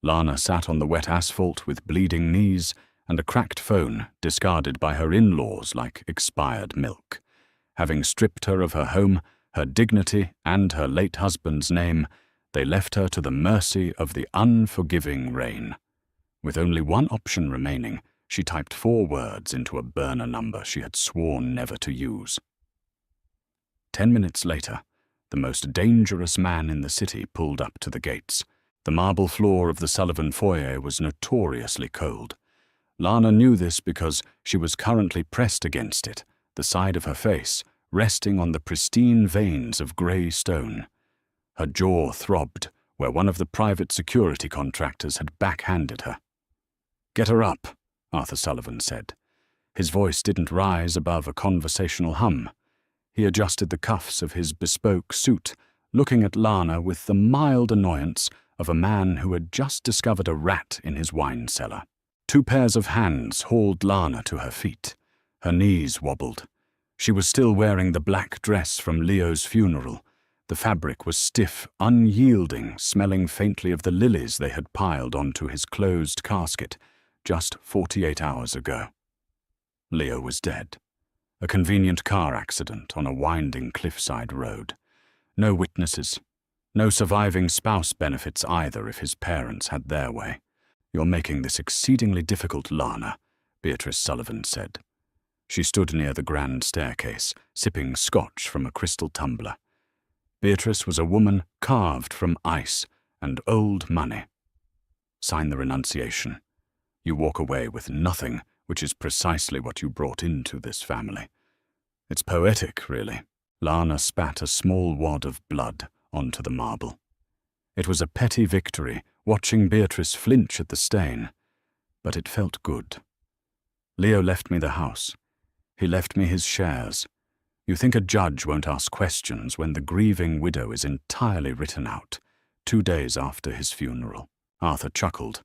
Lana sat on the wet asphalt with bleeding knees and a cracked phone discarded by her in-laws like expired milk. Having stripped her of her home, her dignity, and her late husband's name, they left her to the mercy of the unforgiving rain. With only one option remaining, she typed 4 words into a burner number she had sworn never to use. 10 minutes later, the most dangerous man in the city pulled up to the gates. The marble floor of the Sullivan foyer was notoriously cold. Lana knew this because she was currently pressed against it, the side of her face resting on the pristine veins of grey stone. Her jaw throbbed where one of the private security contractors had backhanded her. "Get her up," Arthur Sullivan said. His voice didn't rise above a conversational hum. He adjusted the cuffs of his bespoke suit, looking at Lana with the mild annoyance of a man who had just discovered a rat in his wine cellar. 2 pairs of hands hauled Lana to her feet. Her knees wobbled. She was still wearing the black dress from Leo's funeral. The fabric was stiff, unyielding, smelling faintly of the lilies they had piled onto his closed casket just 48 hours ago. Leo was dead. A convenient car accident on a winding cliffside road. No witnesses. No surviving spouse benefits either if his parents had their way. "You're making this exceedingly difficult, Lana," Beatrice Sullivan said. She stood near the grand staircase, sipping scotch from a crystal tumbler. Beatrice was a woman carved from ice and old money. "Sign the renunciation. You walk away with nothing, which is precisely what you brought into this family." "It's poetic, really." Lana spat a small wad of blood onto the marble. It was a petty victory, watching Beatrice flinch at the stain, but it felt good. "Leo left me the house. He left me his shares. You think a judge won't ask questions when the grieving widow is entirely written out, 2 days after his funeral?" Arthur chuckled.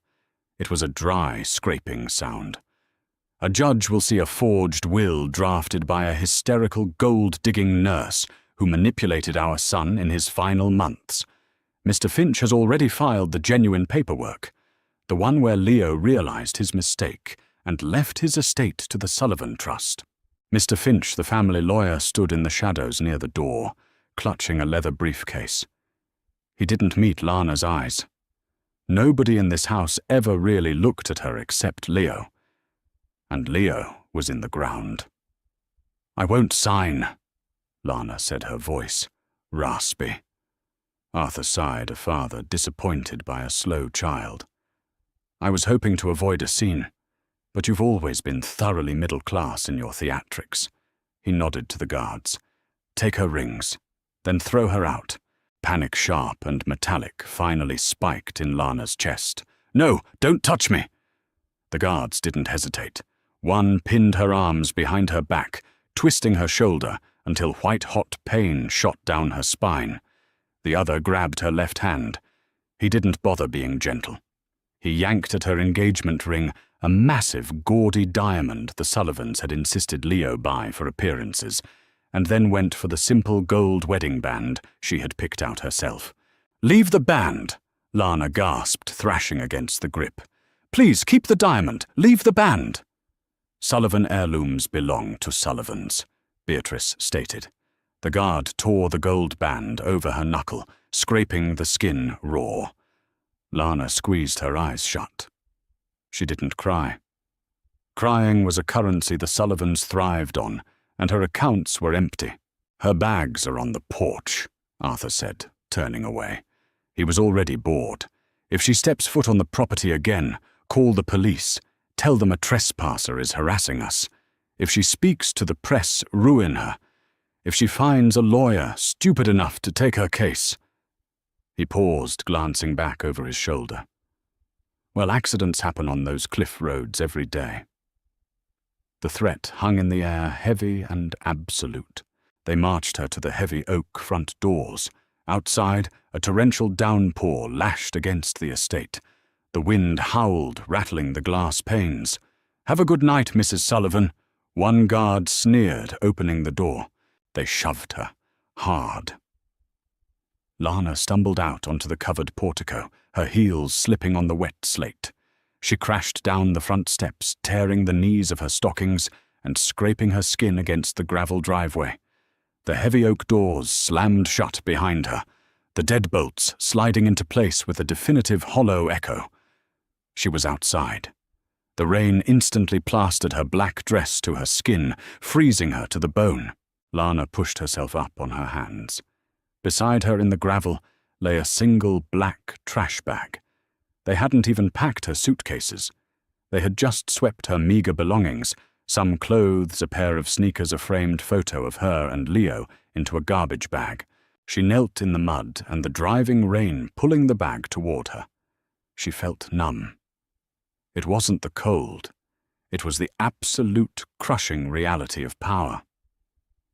It was a dry, scraping sound. "A judge will see a forged will drafted by a hysterical gold-digging nurse who manipulated our son in his final months. Mr. Finch has already filed the genuine paperwork, the one where Leo realized his mistake and left his estate to the Sullivan Trust." Mr. Finch, the family lawyer, stood in the shadows near the door, clutching a leather briefcase. He didn't meet Lana's eyes. Nobody in this house ever really looked at her except Leo. And Leo was in the ground. "I won't sign," Lana said, her voice raspy. Arthur sighed, a father disappointed by a slow child. "I was hoping to avoid a scene, but you've always been thoroughly middle class in your theatrics." He nodded to the guards. "Take her rings, then throw her out." Panic sharp and metallic finally spiked in Lana's chest. "No, don't touch me!" The guards didn't hesitate. One pinned her arms behind her back, twisting her shoulder until white-hot pain shot down her spine. The other grabbed her left hand. He didn't bother being gentle. He yanked at her engagement ring, a massive, gaudy diamond the Sullivans had insisted Leo buy for appearances, and then went for the simple gold wedding band she had picked out herself. "Leave the band," Lana gasped, thrashing against the grip. "Please, keep the diamond. Leave the band." "Sullivan heirlooms belong to Sullivans," Beatrice stated. The guard tore the gold band over her knuckle, scraping the skin raw. Lana squeezed her eyes shut. She didn't cry. Crying was a currency the Sullivans thrived on, and her accounts were empty. "Her bags are on the porch," Arthur said, turning away. He was already bored. "If she steps foot on the property again, call the police. Tell them a trespasser is harassing us. If she speaks to the press, ruin her. If she finds a lawyer stupid enough to take her case." He paused, glancing back over his shoulder. "Well, accidents happen on those cliff roads every day." The threat hung in the air, heavy and absolute. They marched her to the heavy oak front doors. Outside, a torrential downpour lashed against the estate. The wind howled, rattling the glass panes. "Have a good night, Mrs. Sullivan." One guard sneered, opening the door. They shoved her, hard. Lana stumbled out onto the covered portico, her heels slipping on the wet slate. She crashed down the front steps, tearing the knees of her stockings and scraping her skin against the gravel driveway. The heavy oak doors slammed shut behind her, the deadbolts sliding into place with a definitive hollow echo. She was outside. The rain instantly plastered her black dress to her skin, freezing her to the bone. Lana pushed herself up on her hands. Beside her in the gravel lay a single black trash bag. They hadn't even packed her suitcases. They had just swept her meager belongings, some clothes, a pair of sneakers, a framed photo of her and Leo, into a garbage bag. She knelt in the mud and the driving rain pulling the bag toward her. She felt numb. It wasn't the cold. It was the absolute crushing reality of power.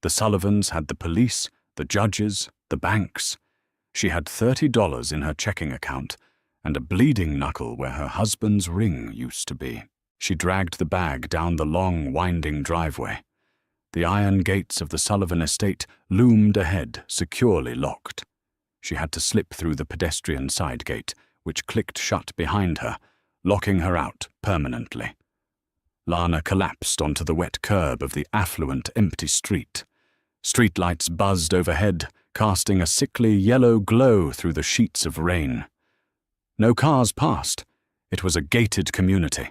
The Sullivans had the police, the judges, the banks. She had $30 in her checking account and a bleeding knuckle where her husband's ring used to be. She dragged the bag down the long, winding driveway. The iron gates of the Sullivan estate loomed ahead, securely locked. She had to slip through the pedestrian side gate, which clicked shut behind her, locking her out permanently. Lana collapsed onto the wet curb of the affluent, empty street. Streetlights buzzed overhead, casting a sickly yellow glow through the sheets of rain. No cars passed. It was a gated community.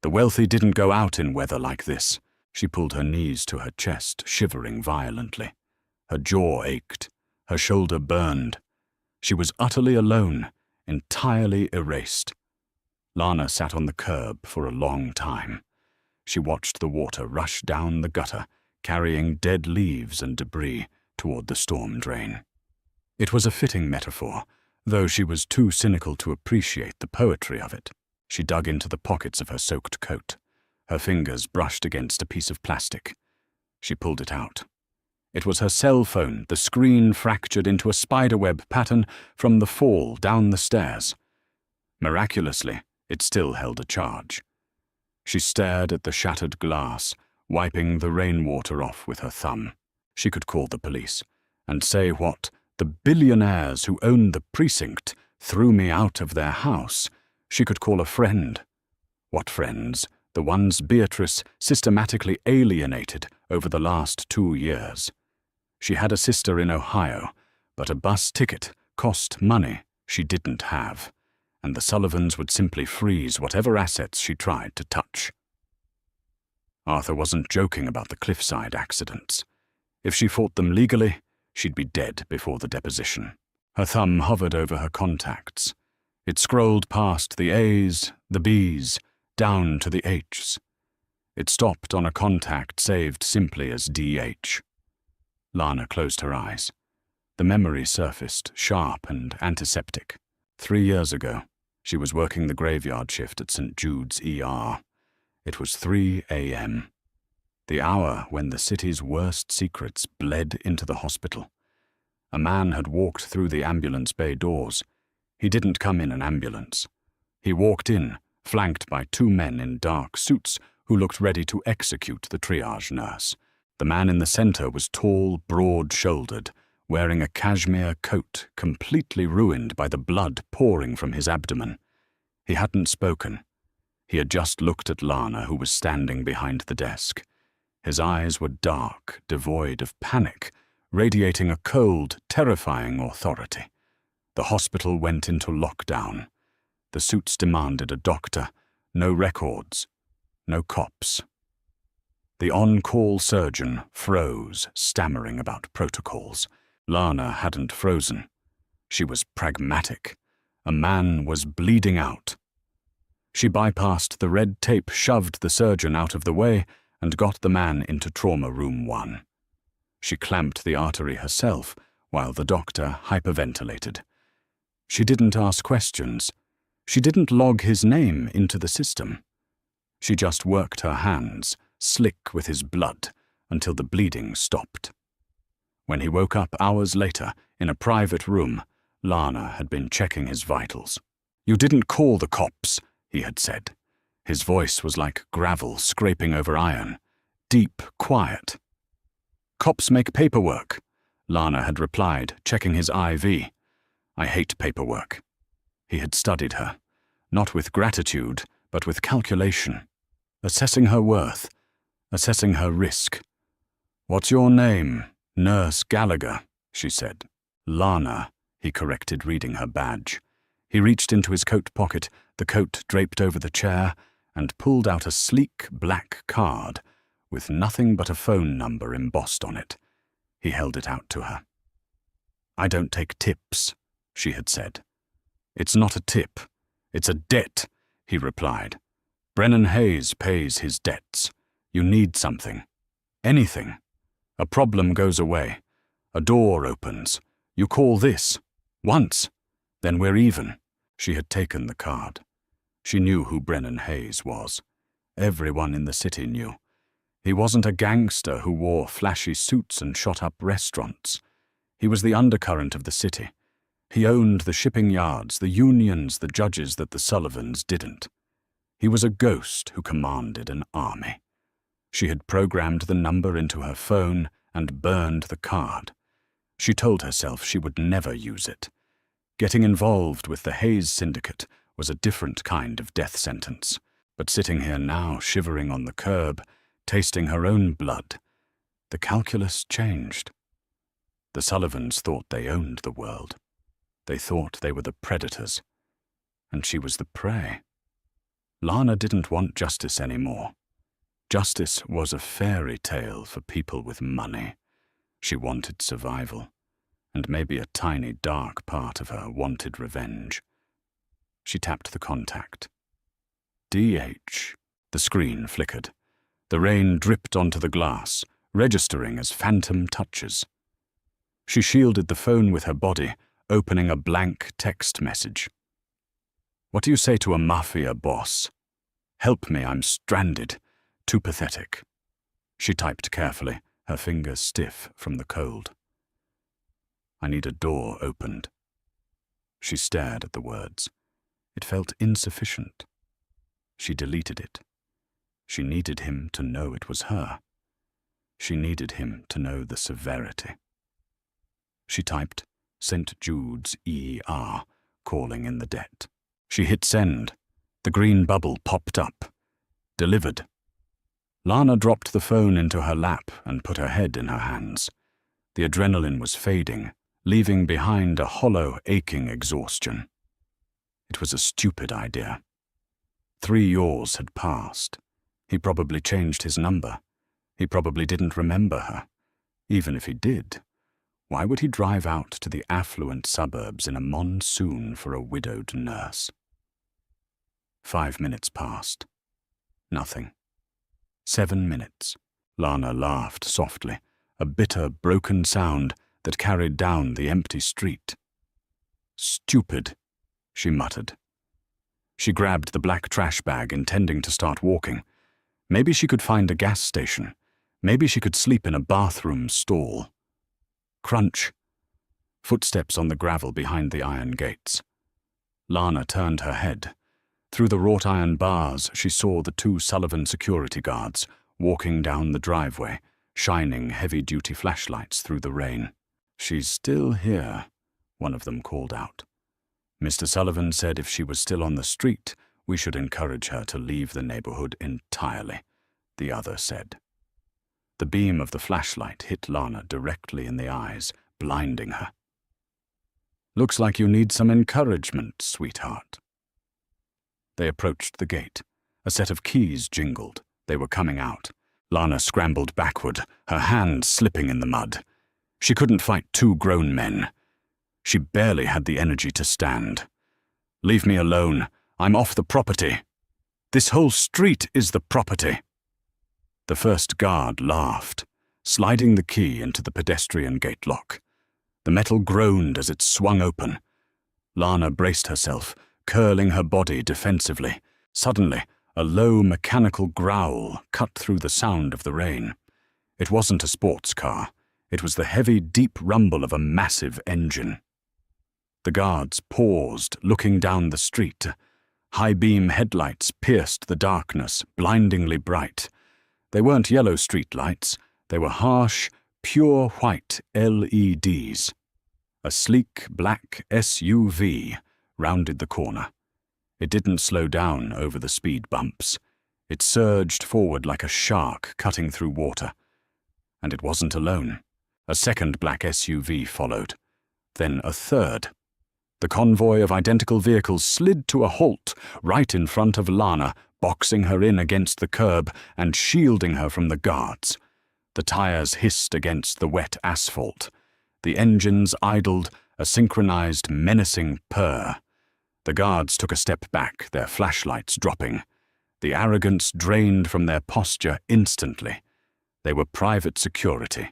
The wealthy didn't go out in weather like this. She pulled her knees to her chest, shivering violently. Her jaw ached. Her shoulder burned. She was utterly alone, entirely erased. Lana sat on the curb for a long time. She watched the water rush down the gutter, carrying dead leaves and debris toward the storm drain. It was a fitting metaphor, though she was too cynical to appreciate the poetry of it. She dug into the pockets of her soaked coat. Her fingers brushed against a piece of plastic. She pulled it out. It was her cell phone, the screen fractured into a spiderweb pattern from the fall down the stairs. Miraculously, it still held a charge. She stared at the shattered glass, wiping the rainwater off with her thumb. She could call the police and say what the billionaires who owned the precinct threw me out of their house. She could call a friend. What friends? The ones Beatrice systematically alienated over the last 2 years. She had a sister in Ohio, but a bus ticket cost money she didn't have, and the Sullivans would simply freeze whatever assets she tried to touch. Arthur wasn't joking about the cliffside accidents. If she fought them legally, she'd be dead before the deposition. Her thumb hovered over her contacts. It scrolled past the A's, the B's, down to the H's. It stopped on a contact saved simply as DH. Lana closed her eyes. The memory surfaced, sharp and antiseptic. 3 years ago, she was working the graveyard shift at St. Jude's ER. It was 3 a.m., the hour when the city's worst secrets bled into the hospital. A man had walked through the ambulance bay doors. He didn't come in an ambulance. He walked in, flanked by 2 men in dark suits who looked ready to execute the triage nurse. The man in the center was tall, broad-shouldered, wearing a cashmere coat completely ruined by the blood pouring from his abdomen. He hadn't spoken. He had just looked at Lana, who was standing behind the desk. His eyes were dark, devoid of panic, radiating a cold, terrifying authority. The hospital went into lockdown. The suits demanded a doctor, no records, no cops. The on-call surgeon froze, stammering about protocols. Lana hadn't frozen. She was pragmatic. A man was bleeding out. She bypassed the red tape, shoved the surgeon out of the way, and got the man into trauma room 1. She clamped the artery herself while the doctor hyperventilated. She didn't ask questions. She didn't log his name into the system. She just worked her hands, slick with his blood, until the bleeding stopped. When he woke up hours later, in a private room, Lana had been checking his vitals. "You didn't call the cops," he had said. His voice was like gravel scraping over iron, deep, quiet. "Cops make paperwork," Lana had replied, checking his IV. "I hate paperwork." He had studied her, not with gratitude, but with calculation, assessing her worth, assessing her risk. "What's your name?" "Nurse Gallagher," she said. "Lana," he corrected, reading her badge. He reached into his coat pocket, the coat draped over the chair, and pulled out a sleek black card with nothing but a phone number embossed on it. He held it out to her. "I don't take tips," she had said. "It's not a tip. It's a debt," he replied. "Brennan Hayes pays his debts. You need something. Anything. A problem goes away. A door opens. You call this. Once. Then we're even." She had taken the card. She knew who Brennan Hayes was. Everyone in the city knew. He wasn't a gangster who wore flashy suits and shot up restaurants. He was the undercurrent of the city. He owned the shipping yards, the unions, the judges that the Sullivans didn't. He was a ghost who commanded an army. She had programmed the number into her phone and burned the card. She told herself she would never use it. Getting involved with the Hayes Syndicate was a different kind of death sentence, but sitting here now, shivering on the curb, tasting her own blood, the calculus changed. The Sullivans thought they owned the world. They thought they were the predators, and she was the prey. Lana didn't want justice anymore. Justice was a fairy tale for people with money. She wanted survival, and maybe a tiny dark part of her wanted revenge. She tapped the contact. DH. The screen flickered. The rain dripped onto the glass, registering as phantom touches. She shielded the phone with her body, opening a blank text message. "What do you say to a mafia boss? Help me, I'm stranded. Too pathetic." She typed carefully, her fingers stiff from the cold. "I need a door opened." She stared at the words. It felt insufficient. She deleted it. She needed him to know it was her. She needed him to know the severity. She typed St. Jude's ER, calling in the debt. She hit send. The green bubble popped up. Delivered. Lana dropped the phone into her lap and put her head in her hands. The adrenaline was fading, leaving behind a hollow, aching exhaustion. It was a stupid idea. 3 years had passed. He probably changed his number. He probably didn't remember her. Even if he did, why would he drive out to the affluent suburbs in a monsoon for a widowed nurse? 5 minutes passed. Nothing. 7 minutes. Lana laughed softly, a bitter, broken sound that carried down the empty street. "Stupid," she muttered. She grabbed the black trash bag, intending to start walking. Maybe she could find a gas station. Maybe she could sleep in a bathroom stall. Crunch. Footsteps on the gravel behind the iron gates. Lana turned her head. Through the wrought iron bars, she saw the 2 Sullivan security guards walking down the driveway, shining heavy-duty flashlights through the rain. "She's still here," one of them called out. "Mr. Sullivan said if she was still on the street, we should encourage her to leave the neighborhood entirely," the other said. The beam of the flashlight hit Lana directly in the eyes, blinding her. "Looks like you need some encouragement, sweetheart." They approached the gate. A set of keys jingled. They were coming out. Lana scrambled backward, her hand slipping in the mud. She couldn't fight 2 grown men. She barely had the energy to stand. "Leave me alone. I'm off the property. This whole street is the property." The first guard laughed, sliding the key into the pedestrian gate lock. The metal groaned as it swung open. Lana braced herself, curling her body defensively. Suddenly, a low mechanical growl cut through the sound of the rain. It wasn't a sports car. It was the heavy, deep rumble of a massive engine. The guards paused, looking down the street. High-beam headlights pierced the darkness, blindingly bright. They weren't yellow streetlights. They were harsh, pure white LEDs. A sleek black SUV, rounded the corner. It didn't slow down over the speed bumps. It surged forward like a shark cutting through water. And it wasn't alone. A second black SUV followed. Then a third. The convoy of identical vehicles slid to a halt right in front of Lana, boxing her in against the curb and shielding her from the guards. The tires hissed against the wet asphalt. The engines idled, a synchronized, menacing purr. The guards took a step back, their flashlights dropping. The arrogance drained from their posture instantly. They were private security.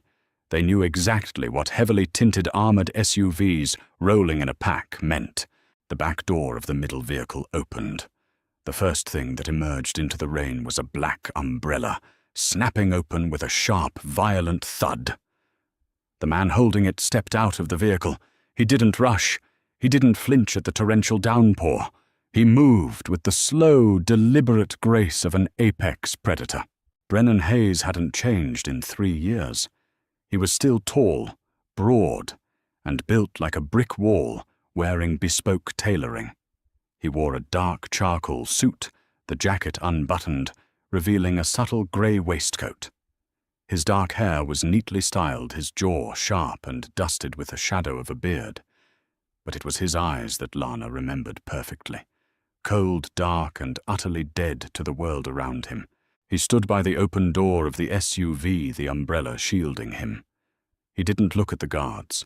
They knew exactly what heavily tinted armored SUVs rolling in a pack meant. The back door of the middle vehicle opened. The first thing that emerged into the rain was a black umbrella, snapping open with a sharp, violent thud. The man holding it stepped out of the vehicle. He didn't rush. He didn't flinch at the torrential downpour. He moved with the slow, deliberate grace of an apex predator. Brennan Hayes hadn't changed in 3 years. He was still tall, broad, and built like a brick wall, wearing bespoke tailoring. He wore a dark charcoal suit, the jacket unbuttoned, revealing a subtle grey waistcoat. His dark hair was neatly styled, his jaw sharp and dusted with the shadow of a beard. But it was his eyes that Lana remembered perfectly. Cold, dark, and utterly dead to the world around him. He stood by the open door of the SUV, the umbrella shielding him. He didn't look at the guards.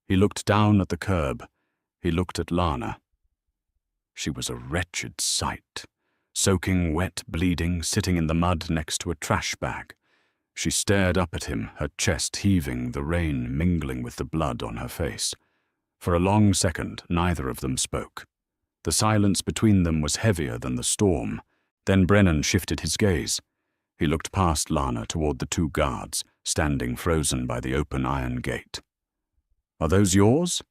He looked down at the curb. He looked at Lana. She was a wretched sight, soaking wet, bleeding, sitting in the mud next to a trash bag. She stared up at him, her chest heaving, the rain mingling with the blood on her face. For a long second, neither of them spoke. The silence between them was heavier than the storm. Then Brennan shifted his gaze. He looked past Lana toward the 2 guards, standing frozen by the open iron gate. "Are those yours?"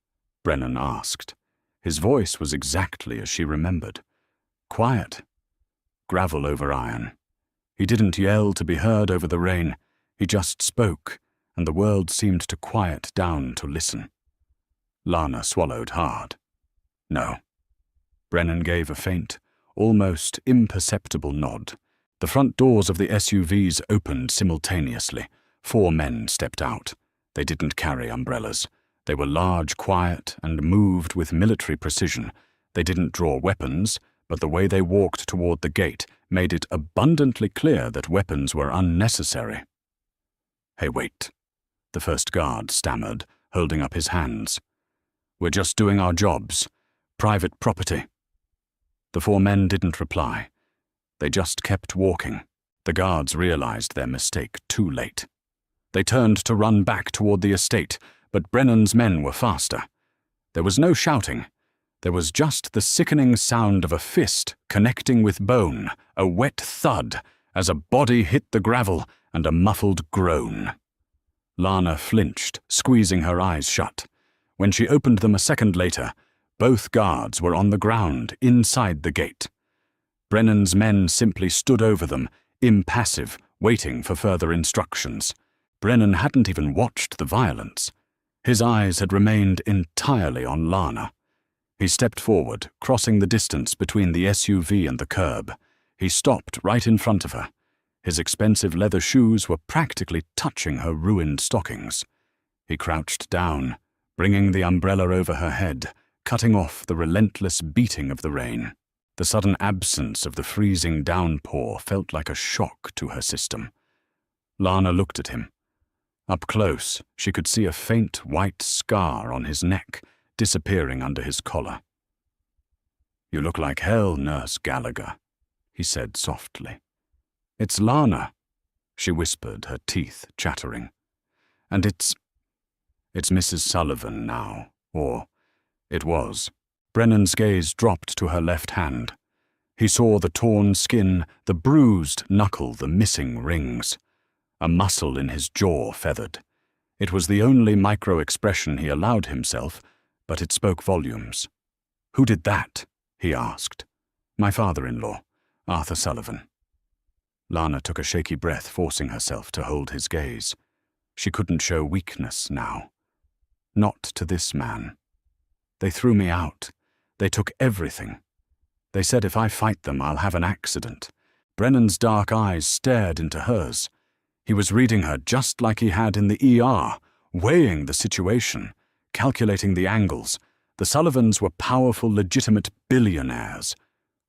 Brennan asked. His voice was exactly as she remembered. Quiet. Gravel over iron. He didn't yell to be heard over the rain. He just spoke, and the world seemed to quiet down to listen. Lana swallowed hard. No. Brennan gave a faint, almost imperceptible nod. The front doors of the SUVs opened simultaneously. 4 men stepped out. They didn't carry umbrellas. They were large, quiet, and moved with military precision. They didn't draw weapons, but the way they walked toward the gate made it abundantly clear that weapons were unnecessary. "Hey, wait," the first guard stammered, holding up his hands. "We're just doing our jobs. Private property." The 4 men didn't reply. They just kept walking. The guards realized their mistake too late. They turned to run back toward the estate, but Brennan's men were faster. There was no shouting. There was just the sickening sound of a fist connecting with bone, a wet thud as a body hit the gravel, and a muffled groan. Lana flinched, squeezing her eyes shut. When she opened them a second later, both guards were on the ground inside the gate. Brennan's men simply stood over them, impassive, waiting for further instructions. Brennan hadn't even watched the violence. His eyes had remained entirely on Lana. He stepped forward, crossing the distance between the SUV and the curb. He stopped right in front of her. His expensive leather shoes were practically touching her ruined stockings. He crouched down, bringing the umbrella over her head, cutting off the relentless beating of the rain. The sudden absence of the freezing downpour felt like a shock to her system. Lana looked at him. Up close, she could see a faint white scar on his neck, disappearing under his collar. "You look like hell, Nurse Gallagher," he said softly. "It's Lana," she whispered, her teeth chattering. "And it's Mrs. Sullivan now, or it was." Brennan's gaze dropped to her left hand. He saw the torn skin, the bruised knuckle, the missing rings. A muscle in his jaw feathered. It was the only micro-expression he allowed himself, but it spoke volumes. "Who did that?" he asked. "My father-in-law, Arthur Sullivan." Lana took a shaky breath, forcing herself to hold his gaze. She couldn't show weakness now. Not to this man. "They threw me out. They took everything. They said if I fight them, I'll have an accident. Brennan's dark eyes stared into hers. He was reading her just like he had in the ER, weighing the situation, calculating the angles. The Sullivans were powerful, legitimate billionaires.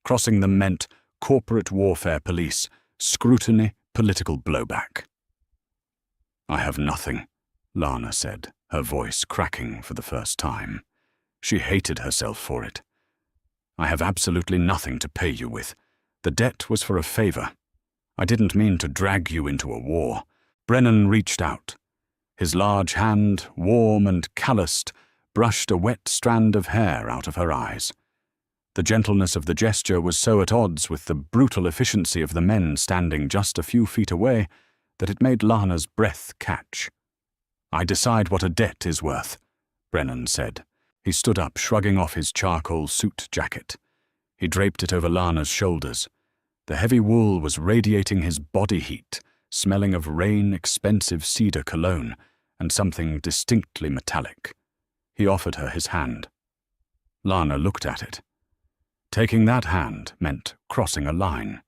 Crossing them meant corporate warfare police, scrutiny, political blowback. I have nothing, Lana said, her voice cracking for the first time. She hated herself for it. I have absolutely nothing to pay you with. The debt was for a favor. I didn't mean to drag you into a war. Brennan reached out. His large hand, warm and calloused, brushed a wet strand of hair out of her eyes. The gentleness of the gesture was so at odds with the brutal efficiency of the men standing just a few feet away that it made Lana's breath catch. I decide what a debt is worth, Brennan said. He stood up, shrugging off his charcoal suit jacket. He draped it over Lana's shoulders. The heavy wool was radiating his body heat, smelling of rain-expensive cedar cologne and something distinctly metallic. He offered her his hand. Lana looked at it. Taking that hand meant crossing a line.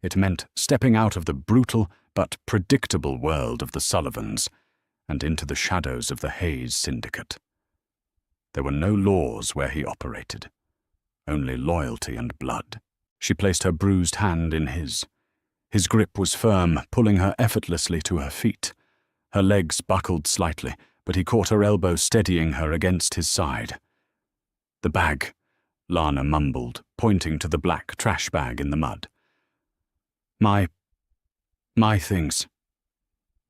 It meant stepping out of the brutal but predictable world of the Sullivans and into the shadows of the Hayes Syndicate. There were no laws where he operated, only loyalty and blood. She placed her bruised hand in his. His grip was firm, pulling her effortlessly to her feet. Her legs buckled slightly, but he caught her elbow, steadying her against his side. The bag, Lana mumbled, pointing to the black trash bag in the mud. My things.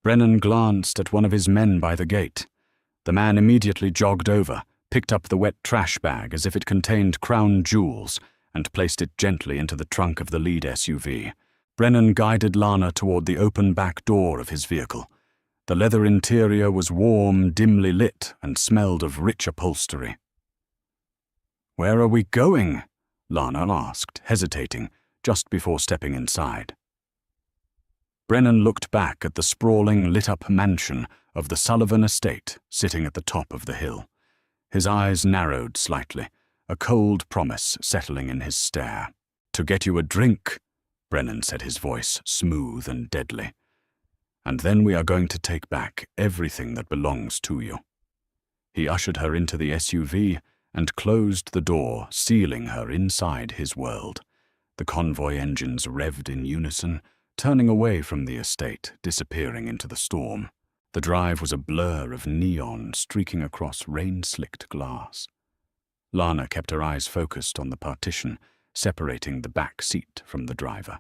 Brennan glanced at one of his men by the gate. The man immediately jogged over, picked up the wet trash bag as if it contained crown jewels, and placed it gently into the trunk of the lead SUV. Brennan guided Lana toward the open back door of his vehicle. The leather interior was warm, dimly lit, and smelled of rich upholstery. "Where are we going?" Lana asked, hesitating, just before stepping inside. Brennan looked back at the sprawling, lit-up mansion of the Sullivan estate sitting at the top of the hill. His eyes narrowed slightly, a cold promise settling in his stare. "To get you a drink," Brennan said, his voice smooth and deadly. "And then we are going to take back everything that belongs to you." He ushered her into the SUV and closed the door, sealing her inside his world. The convoy engines revved in unison, turning away from the estate, disappearing into the storm. The drive was a blur of neon streaking across rain-slicked glass. Lana kept her eyes focused on the partition, separating the back seat from the driver.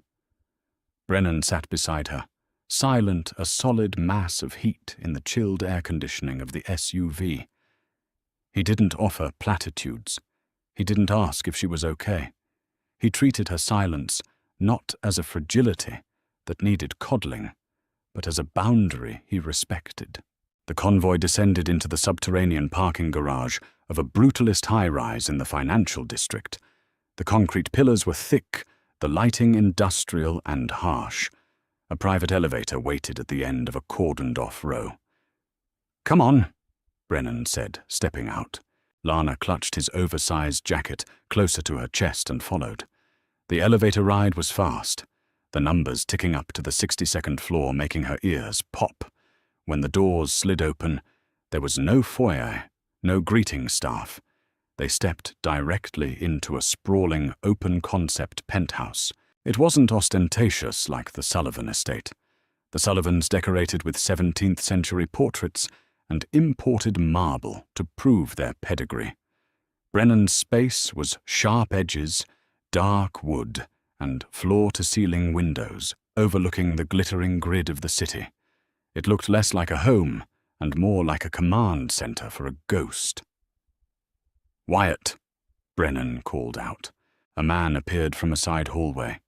Brennan sat beside her, silent, a solid mass of heat in the chilled air conditioning of the SUV. He didn't offer platitudes. He didn't ask if she was okay. He treated her silence not as a fragility that needed coddling, but as a boundary he respected. The convoy descended into the subterranean parking garage of a brutalist high-rise in the financial district. The concrete pillars were thick, the lighting industrial and harsh. A private elevator waited at the end of a cordoned-off row. "Come on," Brennan said, stepping out. Lana clutched his oversized jacket closer to her chest and followed. The elevator ride was fast, the numbers ticking up to the 62nd floor, making her ears pop. When the doors slid open, there was no foyer, no greeting staff. They stepped directly into a sprawling, open-concept penthouse. It wasn't ostentatious like the Sullivan estate. The Sullivans decorated with 17th-century portraits and imported marble to prove their pedigree. Brennan's space was sharp edges, dark wood, and floor-to-ceiling windows overlooking the glittering grid of the city. It looked less like a home and more like a command center for a ghost. "Wyatt," Brennan called out. A man appeared from a side hallway.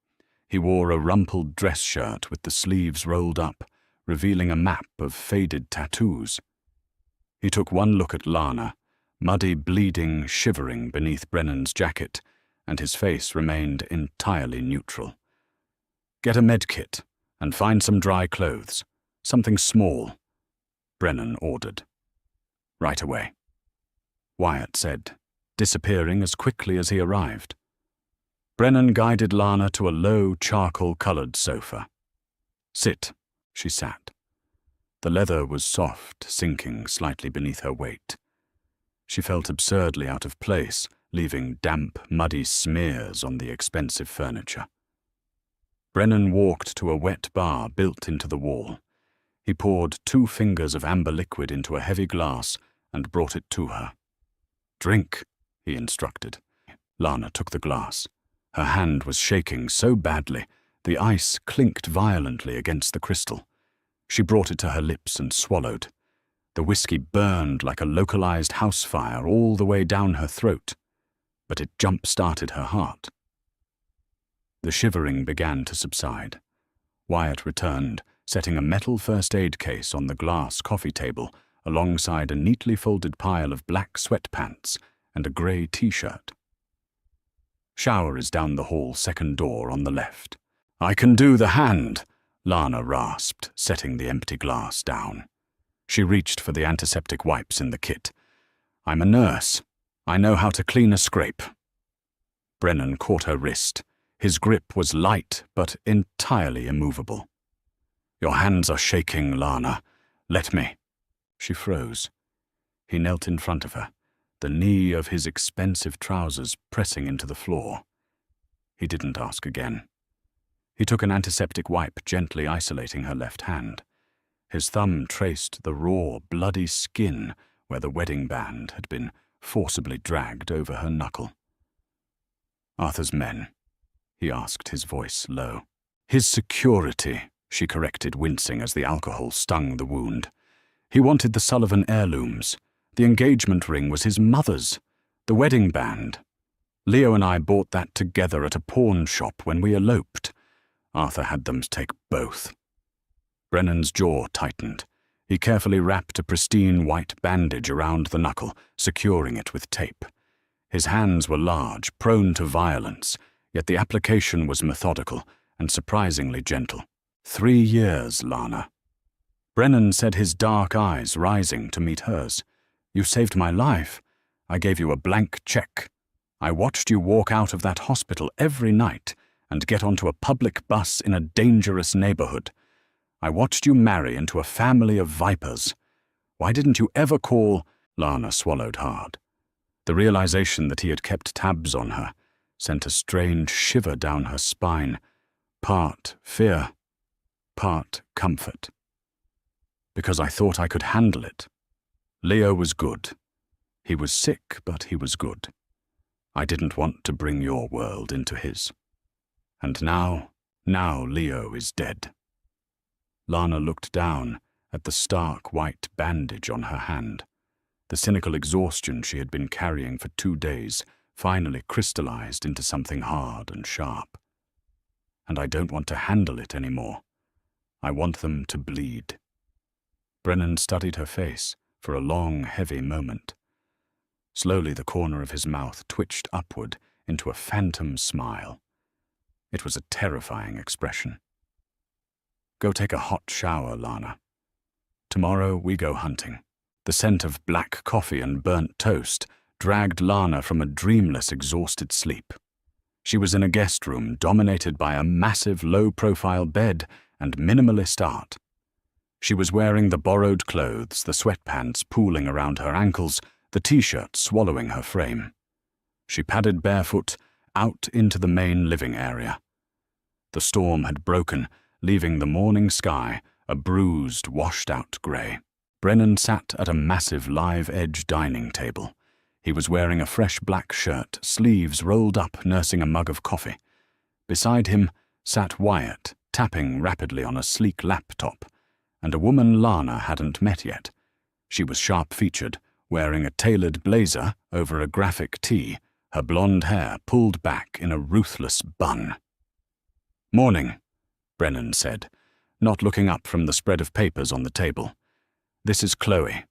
He wore a rumpled dress shirt with the sleeves rolled up, revealing a map of faded tattoos. He took one look at Lana, muddy, bleeding, shivering beneath Brennan's jacket, and his face remained entirely neutral. "Get a med kit and find some dry clothes, something small," Brennan ordered. "Right away," Wyatt said, disappearing as quickly as he arrived. Brennan guided Lana to a low, charcoal-colored sofa. "Sit," she sat. The leather was soft, sinking slightly beneath her weight. She felt absurdly out of place, leaving damp, muddy smears on the expensive furniture. Brennan walked to a wet bar built into the wall. He poured 2 fingers of amber liquid into a heavy glass and brought it to her. "Drink," he instructed. Lana took the glass. Her hand was shaking so badly, the ice clinked violently against the crystal. She brought it to her lips and swallowed. The whiskey burned like a localized house fire all the way down her throat, but it jump-started her heart. The shivering began to subside. Wyatt returned, setting a metal first aid case on the glass coffee table alongside a neatly folded pile of black sweatpants and a grey t-shirt. "Shower is down the hall, second door on the left." "I can do the hand," Lana rasped, setting the empty glass down. She reached for the antiseptic wipes in the kit. "I'm a nurse. I know how to clean a scrape." Brennan caught her wrist. His grip was light but entirely immovable. "Your hands are shaking, Lana. Let me." She froze. He knelt in front of her, the knee of his expensive trousers pressing into the floor. He didn't ask again. He took an antiseptic wipe, gently isolating her left hand. His thumb traced the raw, bloody skin where the wedding band had been forcibly dragged over her knuckle. "Arthur's men?" he asked, his voice low. "His security," she corrected, wincing as the alcohol stung the wound. "He wanted the Sullivan heirlooms. The engagement ring was his mother's. The wedding band. Leo and I bought that together at a pawn shop when we eloped. Arthur had them take both." Brennan's jaw tightened. He carefully wrapped a pristine white bandage around the knuckle, securing it with tape. His hands were large, prone to violence, yet the application was methodical and surprisingly gentle. 3 years, Lana." Brennan said, his dark eyes rising to meet hers. "You saved my life. I gave you a blank check. I watched you walk out of that hospital every night and get onto a public bus in a dangerous neighborhood. I watched you marry into a family of vipers. Why didn't you ever call—" Lana swallowed hard. The realization that he had kept tabs on her sent a strange shiver down her spine, part fear, part comfort. "Because I thought I could handle it. Leo was good. He was sick, but he was good. I didn't want to bring your world into his. And now Leo is dead." Lana looked down at the stark white bandage on her hand. The cynical exhaustion she had been carrying for 2 days finally crystallized into something hard and sharp. "And I don't want to handle it anymore. I want them to bleed." Brennan studied her face for a long, heavy moment. Slowly the corner of his mouth twitched upward into a phantom smile. It was a terrifying expression. "Go take a hot shower, Lana. Tomorrow we go hunting." The scent of black coffee and burnt toast dragged Lana from a dreamless, exhausted sleep. She was in a guest room dominated by a massive, low-profile bed and minimalist art. She was wearing the borrowed clothes, the sweatpants pooling around her ankles, the t-shirt swallowing her frame. She padded barefoot out into the main living area. The storm had broken, leaving the morning sky a bruised, washed-out grey. Brennan sat at a massive live-edge dining table. He was wearing a fresh black shirt, sleeves rolled up, nursing a mug of coffee. Beside him sat Wyatt, tapping rapidly on a sleek laptop, and a woman Lana hadn't met yet. She was sharp-featured, wearing a tailored blazer over a graphic tee, her blonde hair pulled back in a ruthless bun. "Morning," Brennan said, not looking up from the spread of papers on the table. "This is Chloe.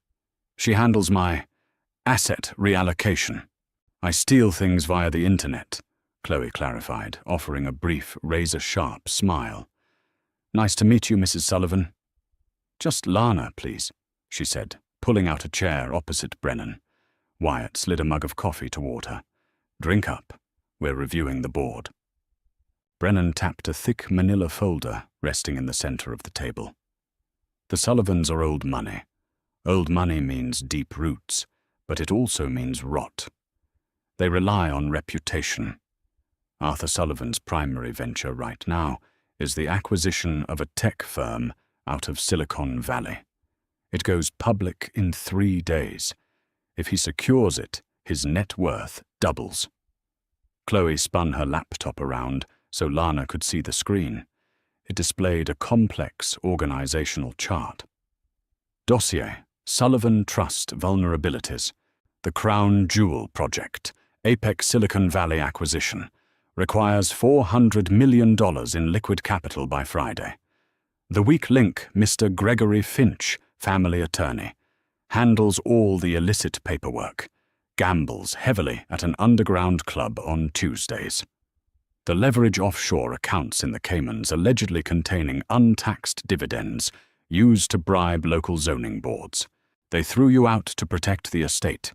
She handles my asset reallocation. I steal things via the internet," Chloe clarified, offering a brief, razor-sharp smile. "Nice to meet you, Mrs. Sullivan." "Just Lana, please," she said, pulling out a chair opposite Brennan. Wyatt slid a mug of coffee toward her. "Drink up. We're reviewing the board." Brennan tapped a thick manila folder resting in the center of the table. "The Sullivans are old money. Old money means deep roots, but it also means rot. They rely on reputation. Arthur Sullivan's primary venture right now is the acquisition of a tech firm out of Silicon Valley. It goes public in 3 days. If he secures it, his net worth doubles." Chloe spun her laptop around so Lana could see the screen. It displayed a complex organizational chart. Dossier: Sullivan Trust Vulnerabilities. The Crown Jewel Project. Apex Silicon Valley Acquisition. Requires $400 million in liquid capital by Friday. The weak link, Mr. Gregory Finch, family attorney. Handles all the illicit paperwork. Gambles heavily at an underground club on Tuesdays. The leverage offshore accounts in the Caymans allegedly containing untaxed dividends used to bribe local zoning boards. They threw you out to protect the estate,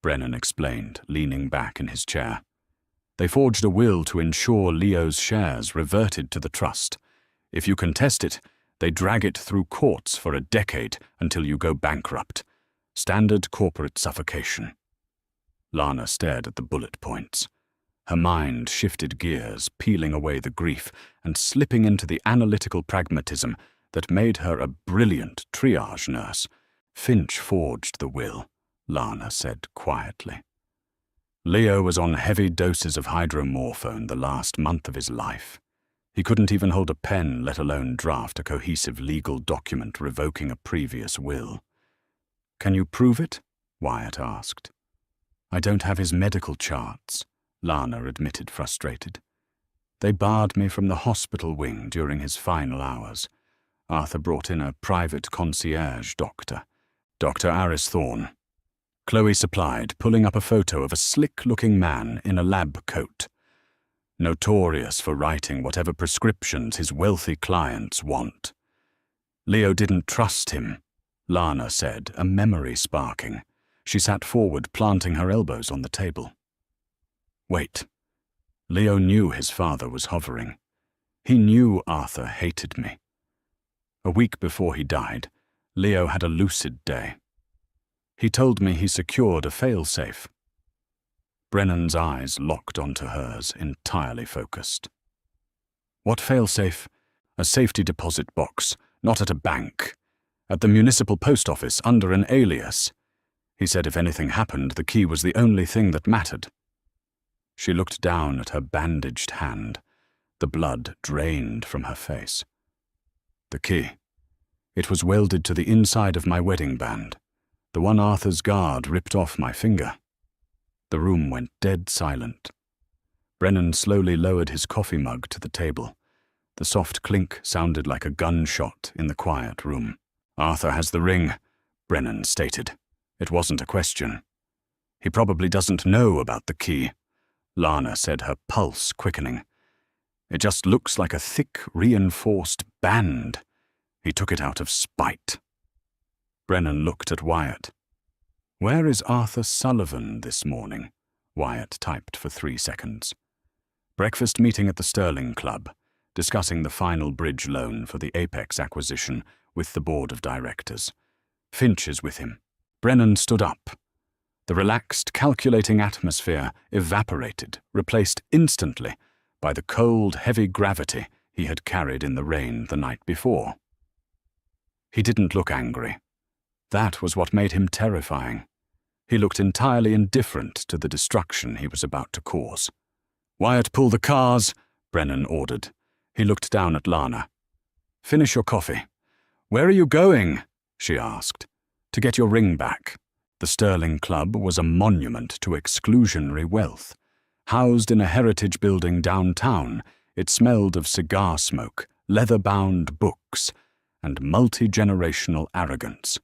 Brennan explained, leaning back in his chair. They forged a will to ensure Leo's shares reverted to the trust. If you contest it, they drag it through courts for a decade until you go bankrupt. Standard corporate suffocation. Lana stared at the bullet points. Her mind shifted gears, peeling away the grief and slipping into the analytical pragmatism that made her a brilliant triage nurse. "Finch forged the will," Lana said quietly. "Leo was on heavy doses of hydromorphone the last month of his life. He couldn't even hold a pen, let alone draft a cohesive legal document revoking a previous will." "Can you prove it?" Wyatt asked. "I don't have his medical charts," Lana admitted, frustrated. "They barred me from the hospital wing during his final hours. Arthur brought in a private concierge doctor, Dr. Aris Thorne." Chloe supplied, pulling up a photo of a slick-looking man in a lab coat. "Notorious for writing whatever prescriptions his wealthy clients want." "Leo didn't trust him," Lana said, a memory sparking. She sat forward, planting her elbows on the table. "Wait. Leo knew his father was hovering. He knew Arthur hated me. A week before he died, Leo had a lucid day. He told me he secured a failsafe." Brennan's eyes locked onto hers, entirely focused. "What failsafe?" "A safety deposit box, not at a bank. At the municipal post office, under an alias. He said if anything happened, the key was the only thing that mattered." She looked down at her bandaged hand. The blood drained from her face. "The key. It was welded to the inside of my wedding band. The one Arthur's guard ripped off my finger." The room went dead silent. Brennan slowly lowered his coffee mug to the table. The soft clink sounded like a gunshot in the quiet room. "Arthur has the ring," Brennan stated. It wasn't a question. "He probably doesn't know about the key," Lana said, her pulse quickening. "It just looks like a thick, reinforced band. He took it out of spite." Brennan looked at Wyatt. "Where is Arthur Sullivan this morning?" Wyatt typed for 3 seconds. "Breakfast meeting at the Sterling Club, discussing the final bridge loan for the Apex acquisition with the board of directors. Finch is with him." Brennan stood up. The relaxed, calculating atmosphere evaporated, replaced instantly by the cold, heavy gravity he had carried in the rain the night before. He didn't look angry. That was what made him terrifying. He looked entirely indifferent to the destruction he was about to cause. "Wyatt, pull the cars," Brennan ordered. He looked down at Lana. "Finish your coffee." "Where are you going?" she asked. "To get your ring back." The Sterling Club was a monument to exclusionary wealth. Housed in a heritage building downtown, it smelled of cigar smoke, leather-bound books, and multi-generational arrogance.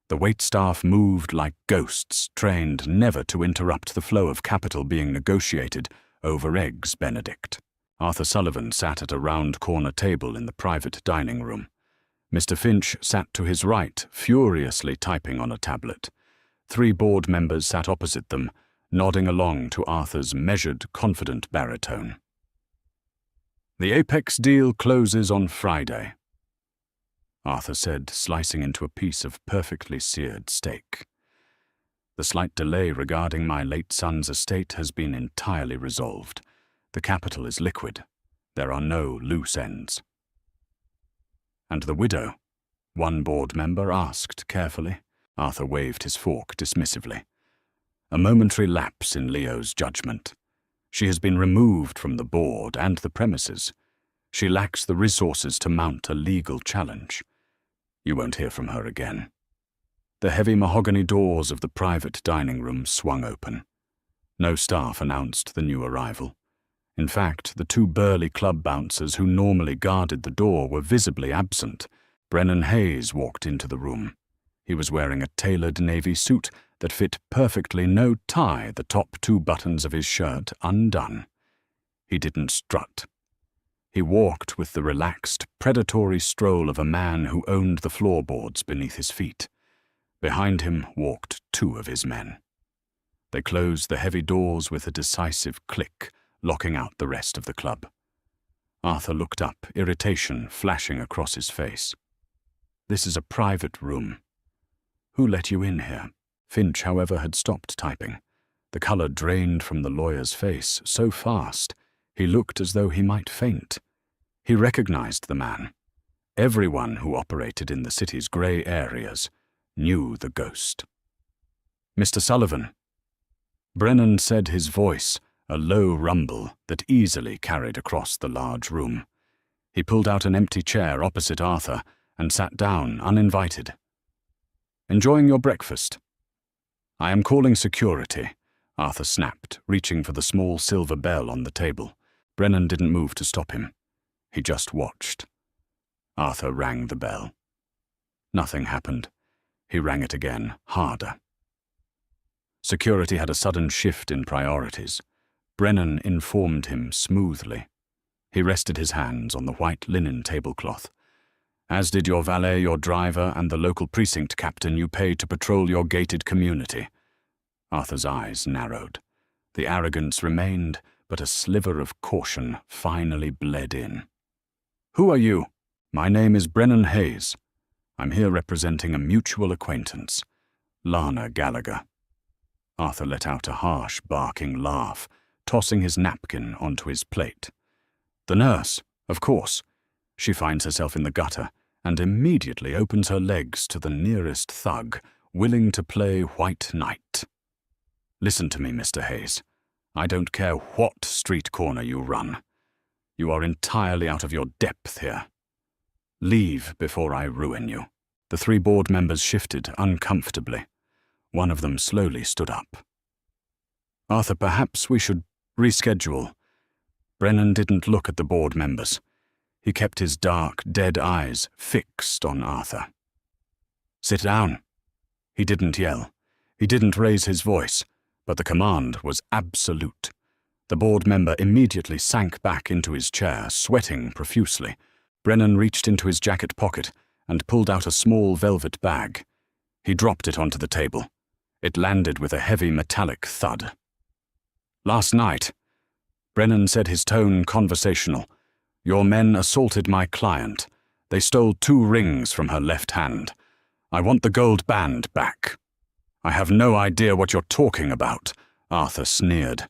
The waitstaff moved like ghosts, trained never to interrupt the flow of capital being negotiated over eggs Benedict. Arthur Sullivan sat at a round corner table in the private dining room. Mr. Finch sat to his right, furiously typing on a tablet. 3 board members sat opposite them, nodding along to Arthur's measured, confident baritone. "The Apex deal closes on Friday," Arthur said, slicing into a piece of perfectly seared steak. "The slight delay regarding my late son's estate has been entirely resolved. The capital is liquid. There are no loose ends." "And the widow?" one board member asked carefully. Arthur waved his fork dismissively. A momentary lapse in Leo's judgment. She has been removed from the board and the premises. She lacks the resources to mount a legal challenge. You won't hear from her again. The heavy mahogany doors of the private dining room swung open. No staff announced the new arrival. In fact, the 2 burly club bouncers who normally guarded the door were visibly absent. Brennan Hayes walked into the room. He was wearing a tailored navy suit that fit perfectly, no tie, the top 2 buttons of his shirt undone. He didn't strut. He walked with the relaxed, predatory stroll of a man who owned the floorboards beneath his feet. Behind him walked 2 of his men. They closed the heavy doors with a decisive click, locking out the rest of the club. Arthur looked up, irritation flashing across his face. "This is a private room. Who let you in here?" Finch, however, had stopped typing. The color drained from the lawyer's face so fast, he looked as though he might faint. He recognized the man. Everyone who operated in the city's grey areas knew the ghost. "Mr. Sullivan." Brennan said, his voice a low rumble that easily carried across the large room. He pulled out an empty chair opposite Arthur and sat down uninvited. "Enjoying your breakfast?" "I am calling security," Arthur snapped, reaching for the small silver bell on the table. Brennan didn't move to stop him. He just watched. Arthur rang the bell. Nothing happened. He rang it again, harder. Security had a sudden shift in priorities. Brennan informed him smoothly. He rested his hands on the white linen tablecloth. "As did your valet, your driver, and the local precinct captain you paid to patrol your gated community." Arthur's eyes narrowed. The arrogance remained, but a sliver of caution finally bled in. "Who are you?" "My name is Brennan Hayes. I'm here representing a mutual acquaintance, Lana Gallagher." Arthur let out a harsh, barking laugh, tossing his napkin onto his plate. "The nurse, of course. She finds herself in the gutter and immediately opens her legs to the nearest thug, willing to play white knight. Listen to me, Mr. Hayes. I don't care what street corner you run. You are entirely out of your depth here. Leave before I ruin you." The 3 board members shifted uncomfortably. One of them slowly stood up. "Arthur, perhaps we should reschedule." Brennan didn't look at the board members. He kept his dark, dead eyes fixed on Arthur. "Sit down." He didn't yell. He didn't raise his voice, but the command was absolute. The board member immediately sank back into his chair, sweating profusely. Brennan reached into his jacket pocket and pulled out a small velvet bag. He dropped it onto the table. It landed with a heavy metallic thud. "Last night," Brennan said, his tone conversational, "your men assaulted my client. They stole 2 rings from her left hand. I want the gold band back." "I have no idea what you're talking about," Arthur sneered.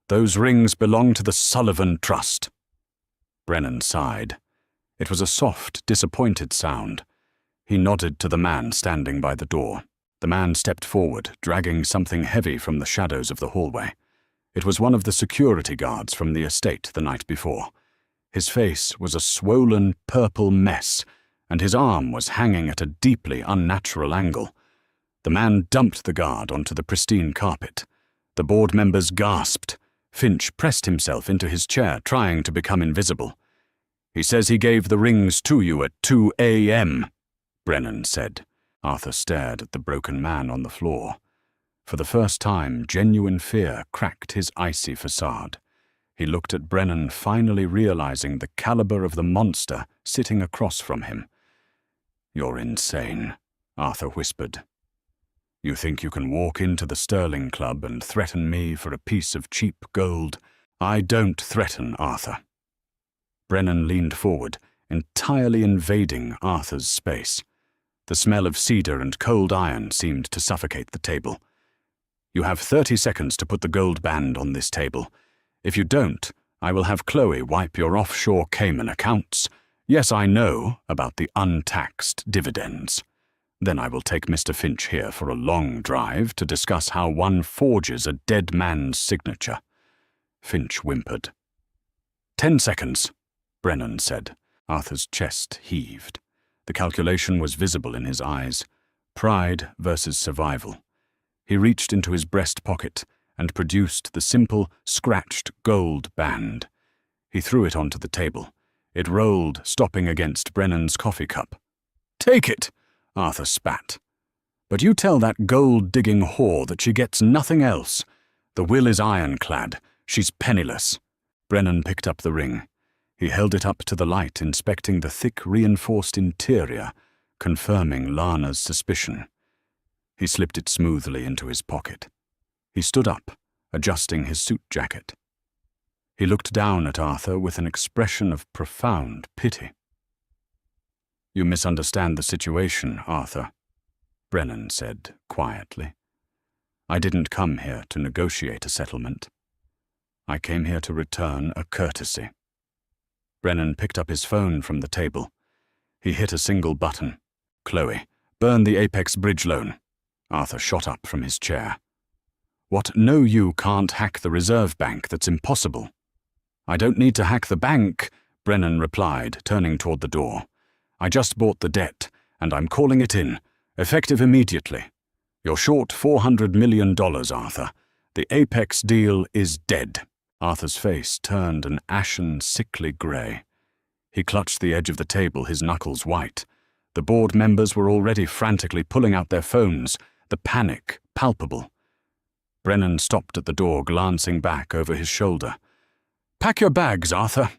"Those rings belong to the Sullivan Trust." Brennan sighed. It was a soft, disappointed sound. He nodded to the man standing by the door. The man stepped forward, dragging something heavy from the shadows of the hallway. It was one of the security guards from the estate the night before. His face was a swollen, purple mess, and his arm was hanging at a deeply unnatural angle. The man dumped the guard onto the pristine carpet. The board members gasped. Finch pressed himself into his chair, trying to become invisible. "He says he gave the rings to you at 2 a.m., Brennan said. Arthur stared at the broken man on the floor. For the first time, genuine fear cracked his icy facade. He looked at Brennan, finally realizing the caliber of the monster sitting across from him. "You're insane," Arthur whispered. You think you can walk into the Sterling Club and threaten me for a piece of cheap gold? I don't threaten Arthur." Brennan leaned forward, entirely invading Arthur's space. The smell of cedar and cold iron seemed to suffocate the table. "You have 30 seconds to put the gold band on this table. If you don't, I will have Chloe wipe your offshore Cayman accounts. Yes, I know about the untaxed dividends. Then I will take Mr. Finch here for a long drive to discuss how one forges a dead man's signature." Finch whimpered. 10 seconds, Brennan said. Arthur's chest heaved. The calculation was visible in his eyes. Pride versus survival. He reached into his breast pocket and produced the simple, scratched gold band. He threw it onto the table. It rolled, stopping against Brennan's coffee cup. "Take it!" Arthur spat. "But you tell that gold-digging whore that she gets nothing else. The will is ironclad. She's penniless." Brennan picked up the ring. He held it up to the light, inspecting the thick, reinforced interior, confirming Lana's suspicion. He slipped it smoothly into his pocket. He stood up, adjusting his suit jacket. He looked down at Arthur with an expression of profound pity. "You misunderstand the situation, Arthur," Brennan said quietly. "I didn't come here to negotiate a settlement. I came here to return a courtesy." Brennan picked up his phone from the table. He hit a single button. "Chloe, burn the Apex bridge loan." Arthur shot up from his chair. "What? No, you can't hack the reserve bank. That's impossible." "I don't need to hack the bank," Brennan replied, turning toward the door. "I just bought the debt, and I'm calling it in, effective immediately. You're short $400 million, Arthur. The Apex deal is dead." Arthur's face turned an ashen, sickly grey. He clutched the edge of the table, his knuckles white. The board members were already frantically pulling out their phones, the panic palpable. Brennan stopped at the door, glancing back over his shoulder. "Pack your bags, Arthur,"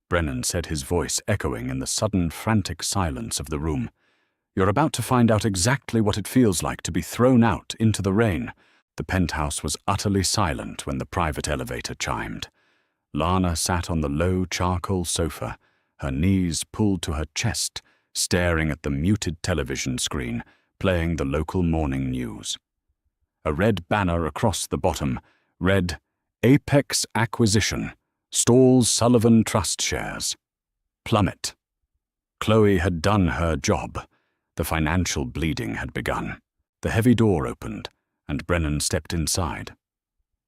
Brennan said, his voice echoing in the sudden, frantic silence of the room. "You're about to find out exactly what it feels like to be thrown out into the rain." The penthouse was utterly silent when the private elevator chimed. Lana sat on the low charcoal sofa, her knees pulled to her chest, staring at the muted television screen, playing the local morning news. A red banner across the bottom read, "Apex Acquisition. Stalls Sullivan Trust Shares. Plummet." Chloe had done her job. The financial bleeding had begun. The heavy door opened, and Brennan stepped inside.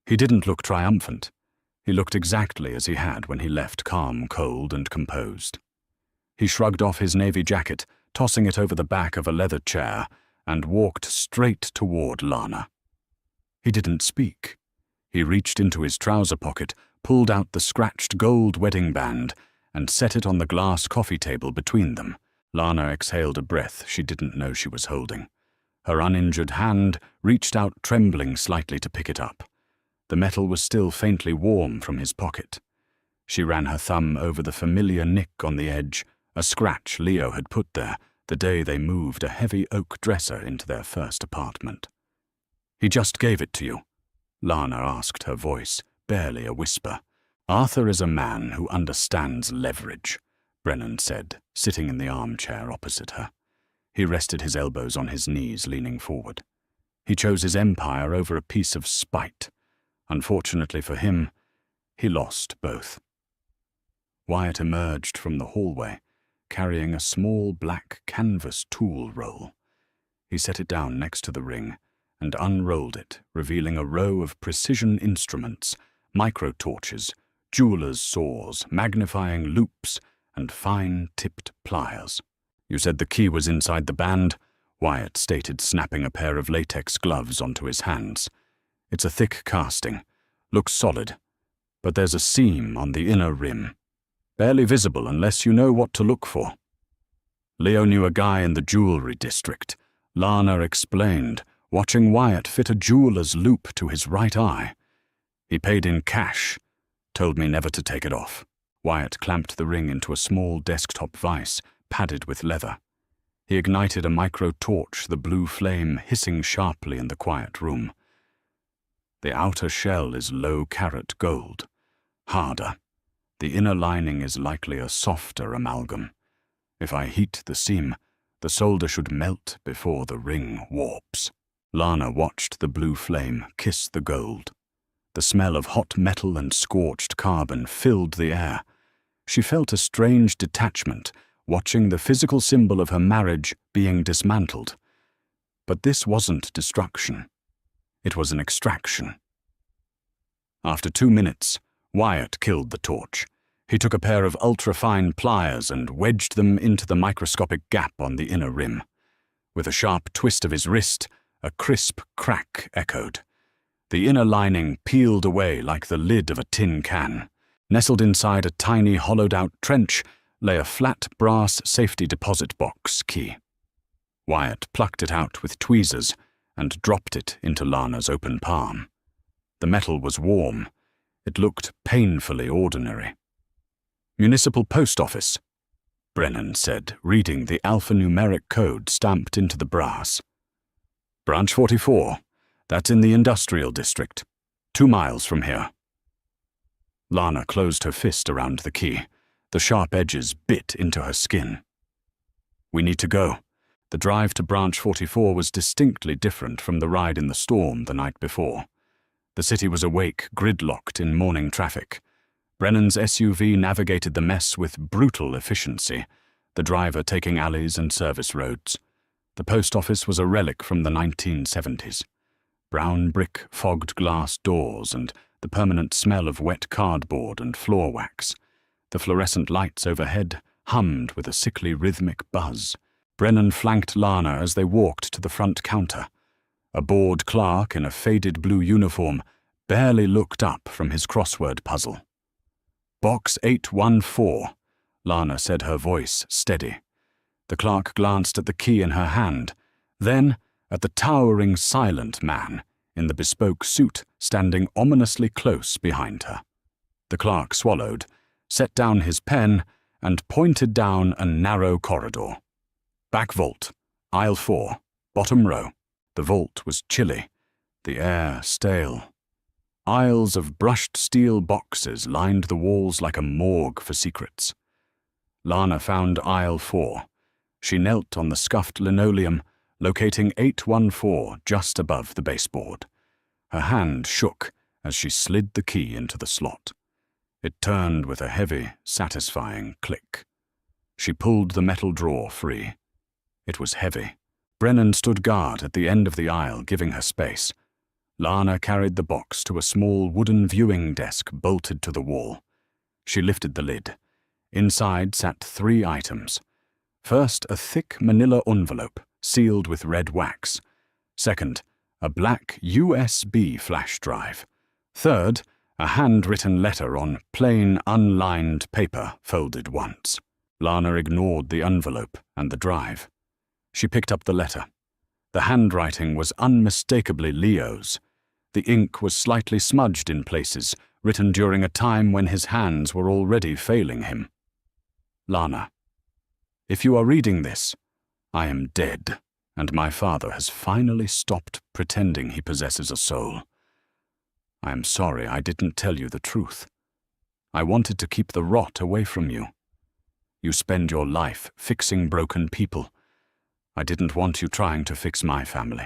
He didn't look triumphant. He looked exactly as he had when he left, calm, cold, and composed. He shrugged off his navy jacket, tossing it over the back of a leather chair, and walked straight toward Lana. He didn't speak. He reached into his trouser pocket, pulled out the scratched gold wedding band, and set it on the glass coffee table between them. Lana exhaled a breath she didn't know she was holding. Her uninjured hand reached out, trembling slightly, to pick it up. The metal was still faintly warm from his pocket. She ran her thumb over the familiar nick on the edge, a scratch Leo had put there the day they moved a heavy oak dresser into their first apartment. "He just gave it to you?" Lana asked, her voice barely a whisper. "Arthur is a man who understands leverage," Brennan said, sitting in the armchair opposite her. He rested his elbows on his knees, leaning forward. He chose his empire over a piece of spite. Unfortunately for him, he lost both. Wyatt emerged from the hallway, carrying a small black canvas tool roll. He set it down next to the ring and unrolled it, revealing a row of precision instruments, micro-torches, jeweler's saws, magnifying loupes, and fine-tipped pliers. "You said the key was inside the band," Wyatt stated, snapping a pair of latex gloves onto his hands. "It's a thick casting. Looks solid. But there's a seam on the inner rim. Barely visible unless you know what to look for." Leo knew a guy in the jewelry district, Lana explained, watching Wyatt fit a jeweler's loupe to his right eye. "He paid in cash. Told me never to take it off." Wyatt clamped the ring into a small desktop vise, padded with leather. He ignited a micro-torch, the blue flame hissing sharply in the quiet room. The outer shell is low-carat gold, harder. The inner lining is likely a softer amalgam. If I heat the seam, the solder should melt before the ring warps. Lana watched the blue flame kiss the gold. The smell of hot metal and scorched carbon filled the air. She felt a strange detachment, watching the physical symbol of her marriage being dismantled. But this wasn't destruction. It was an extraction. After 2 minutes, Wyatt killed the torch. He took a pair of ultra-fine pliers and wedged them into the microscopic gap on the inner rim. With a sharp twist of his wrist, a crisp crack echoed. The inner lining peeled away like the lid of a tin can. Nestled inside a tiny hollowed-out trench lay a flat brass safety deposit box key. Wyatt plucked it out with tweezers and dropped it into Lana's open palm. The metal was warm. It looked painfully ordinary. "Municipal Post Office," Brennan said, reading the alphanumeric code stamped into the brass. "Branch 44. That's in the industrial district. 2 miles from here." Lana closed her fist around the key. The sharp edges bit into her skin. "We need to go." The drive to Branch 44 was distinctly different from the ride in the storm the night before. The city was awake, gridlocked in morning traffic. Brennan's SUV navigated the mess with brutal efficiency, the driver taking alleys and service roads. The post office was a relic from the 1970s. Brown brick, fogged glass doors, and the permanent smell of wet cardboard and floor wax. The fluorescent lights overhead hummed with a sickly rhythmic buzz. Brennan flanked Lana as they walked to the front counter. A bored clerk in a faded blue uniform barely looked up from his crossword puzzle. "Box 814, Lana said, her voice steady. The clerk glanced at the key in her hand, then at the towering silent man in the bespoke suit standing ominously close behind her. The clerk swallowed, set down his pen, and pointed down a narrow corridor. "Back vault, aisle 4, bottom row." The vault was chilly, the air stale. Aisles of brushed steel boxes lined the walls like a morgue for secrets. Lana found aisle 4. She knelt on the scuffed linoleum, locating 814 just above the baseboard. Her hand shook as she slid the key into the slot. It turned with a heavy, satisfying click. She pulled the metal drawer free. It was heavy. Brennan stood guard at the end of the aisle, giving her space. Lana carried the box to a small wooden viewing desk bolted to the wall. She lifted the lid. Inside sat 3 items. First, a thick manila envelope, sealed with red wax. Second, a black USB flash drive. Third, a handwritten letter on plain, unlined paper folded once. Lana ignored the envelope and the drive. She picked up the letter. The handwriting was unmistakably Leo's. The ink was slightly smudged in places, written during a time when his hands were already failing him. "Lana, if you are reading this, I am dead, and my father has finally stopped pretending he possesses a soul. I am sorry I didn't tell you the truth. I wanted to keep the rot away from you. You spend your life fixing broken people. I didn't want you trying to fix my family.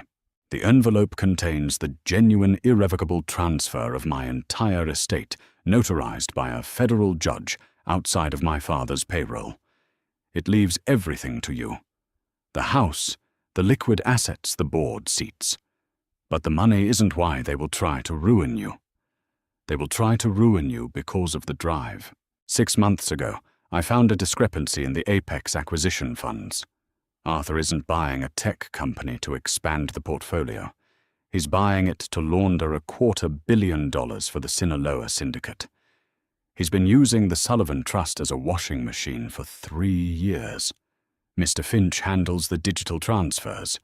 The envelope contains the genuine, irrevocable transfer of my entire estate, notarized by a federal judge outside of my father's payroll. It leaves everything to you. The house, the liquid assets the board seats. But the money isn't why they will try to ruin you. They will try to ruin you because of the drive. 6 months ago, I found a discrepancy in the Apex acquisition funds. Arthur isn't buying a tech company to expand the portfolio. He's buying it to launder $250 million for the Sinaloa syndicate. He's been using the Sullivan Trust as a washing machine for 3 years. Mr. Finch handles the digital transfers.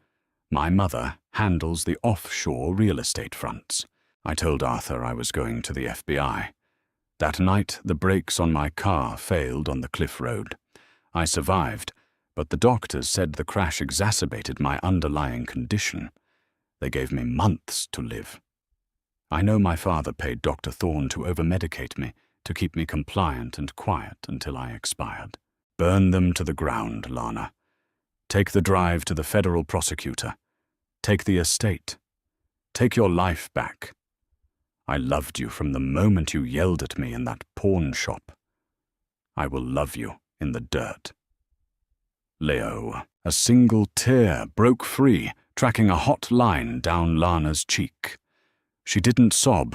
My mother handles the offshore real estate fronts. I told Arthur I was going to the FBI. That night, the brakes on my car failed on the cliff road. I survived, but the doctors said the crash exacerbated my underlying condition. They gave me months to live. I know my father paid Dr. Thorne to over-medicate me, to keep me compliant and quiet until I expired. Burn them to the ground, Lana. Take the drive to the federal prosecutor. Take the estate. Take your life back. I loved you from the moment you yelled at me in that pawn shop. I will love you in the dirt. Leo, a single tear broke free, tracking a hot line down Lana's cheek. She didn't sob.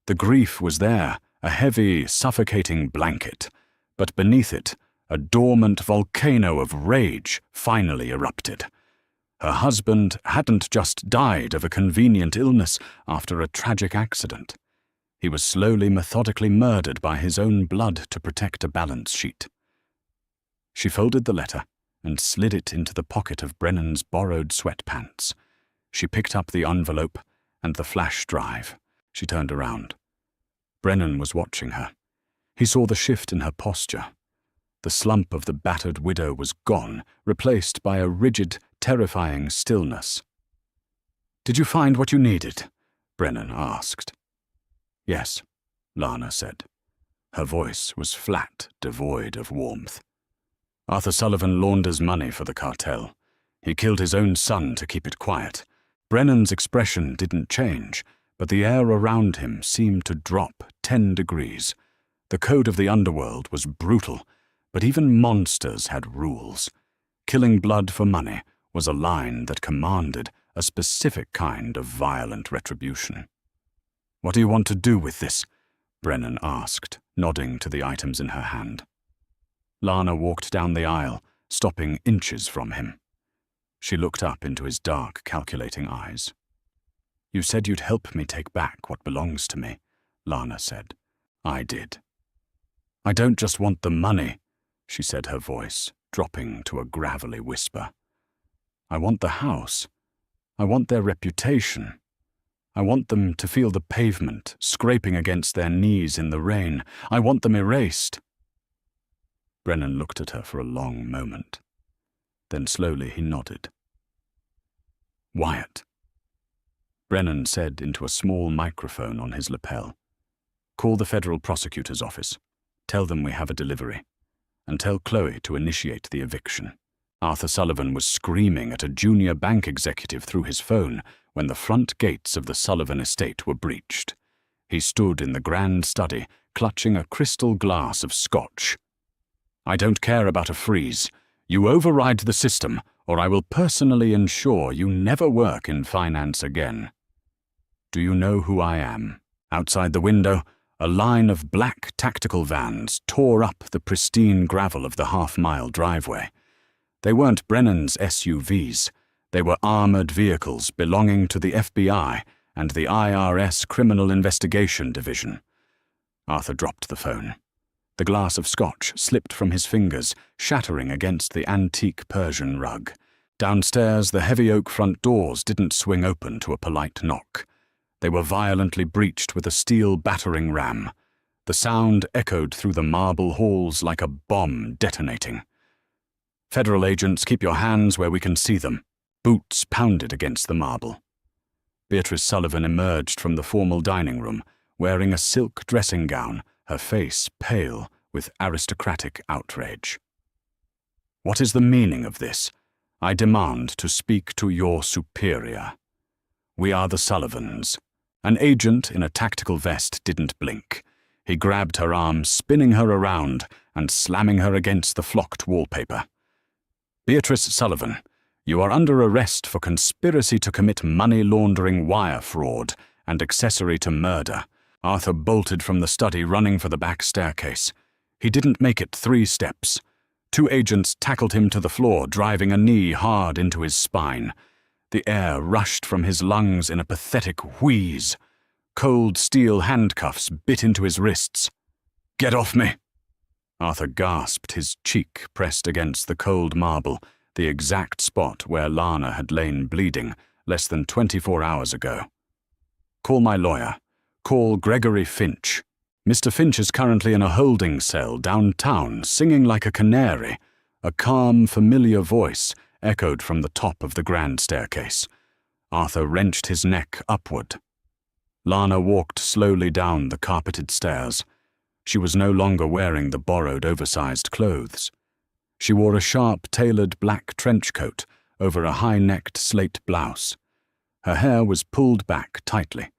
The grief was there, a heavy, suffocating blanket, but beneath it, a dormant volcano of rage finally erupted. Her husband hadn't just died of a convenient illness after a tragic accident. He was slowly, methodically murdered by his own blood to protect a balance sheet. She folded the letter and slid it into the pocket of Brennan's borrowed sweatpants. She picked up the envelope and the flash drive. She turned around. Brennan was watching her. He saw the shift in her posture. The slump of the battered widow was gone, replaced by a rigid, terrifying stillness. "Did you find what you needed?" Brennan asked. "Yes," Lana said. Her voice was flat, devoid of warmth. "Arthur Sullivan launders money for the cartel. He killed his own son to keep it quiet." Brennan's expression didn't change, but the air around him seemed to drop 10 degrees. The code of the Underworld was brutal, but even monsters had rules. Killing blood for money was a line that commanded a specific kind of violent retribution. "What do you want to do with this?" Brennan asked, nodding to the items in her hand. Lana walked down the aisle, stopping inches from him. She looked up into his dark, calculating eyes. "You said you'd help me take back what belongs to me," Lana said. "I did." "I don't just want the money," she said, her voice dropping to a gravelly whisper. "I want the house. I want their reputation. I want them to feel the pavement scraping against their knees in the rain. I want them erased." Brennan looked at her for a long moment. Then slowly he nodded. "Wyatt," Brennan said into a small microphone on his lapel. "Call the federal prosecutor's office. Tell them we have a delivery. And tell Chloe to initiate the eviction." Arthur Sullivan was screaming at a junior bank executive through his phone when the front gates of the Sullivan estate were breached. He stood in the grand study, clutching a crystal glass of scotch. "I don't care about a freeze. You override the system, or I will personally ensure you never work in finance again." "Do you know who I am?" Outside the window, a line of black tactical vans tore up the pristine gravel of the half-mile driveway. They weren't Brennan's SUVs. They were armored vehicles belonging to the FBI and the IRS Criminal Investigation Division. Arthur dropped the phone. The glass of scotch slipped from his fingers, shattering against the antique Persian rug. Downstairs, the heavy oak front doors didn't swing open to a polite knock. They were violently breached with a steel battering ram. The sound echoed through the marble halls like a bomb detonating. "Federal agents, keep your hands where we can see them." Boots pounded against the marble. Beatrice Sullivan emerged from the formal dining room, wearing a silk dressing gown, her face pale with aristocratic outrage. "What is the meaning of this? I demand to speak to your superior. We are the Sullivans." An agent in a tactical vest didn't blink. He grabbed her arm, spinning her around and slamming her against the flocked wallpaper. "Beatrice Sullivan, you are under arrest for conspiracy to commit money laundering wire fraud and accessory to murder." Arthur bolted from the study, running for the back staircase. He didn't make it 3 steps. 2 agents tackled him to the floor, driving a knee hard into his spine. The air rushed from his lungs in a pathetic wheeze. Cold steel handcuffs bit into his wrists. "Get off me!" Arthur gasped, his cheek pressed against the cold marble, the exact spot where Lana had lain bleeding less than 24 hours ago. "Call my lawyer. Call Gregory Finch. Mr. Finch is currently in a holding cell downtown, singing like a canary. A calm, familiar voice echoed from the top of the grand staircase. Arthur wrenched his neck upward. Lana walked slowly down the carpeted stairs. She was no longer wearing the borrowed oversized clothes. She wore a sharp, tailored black trench coat over a high-necked slate blouse. Her hair was pulled back tightly.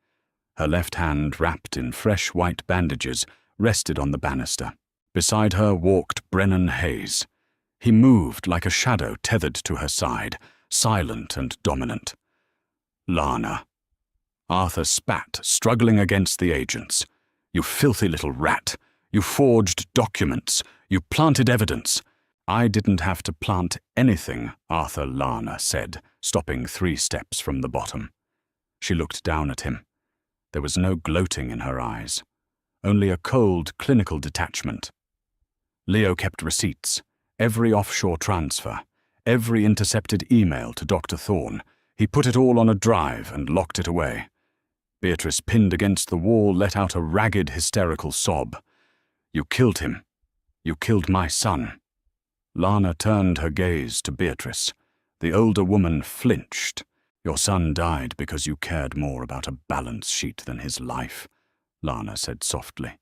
Her left hand, wrapped in fresh white bandages, rested on the banister. Beside her walked Brennan Hayes. He moved like a shadow tethered to her side, silent and dominant. Lana. Arthur spat, struggling against the agents. You filthy little rat. You forged documents. You planted evidence. I didn't have to plant anything, Arthur, Lana said, stopping 3 steps from the bottom. She looked down at him. There was no gloating in her eyes, only a cold, clinical detachment. Leo kept receipts, every offshore transfer, every intercepted email to Dr. Thorne. He put it all on a drive and locked it away. Beatrice, pinned against the wall, let out a ragged, hysterical sob. You killed him. You killed my son. Lana turned her gaze to Beatrice. The older woman flinched. Your son died because you cared more about a balance sheet than his life, Lana said softly.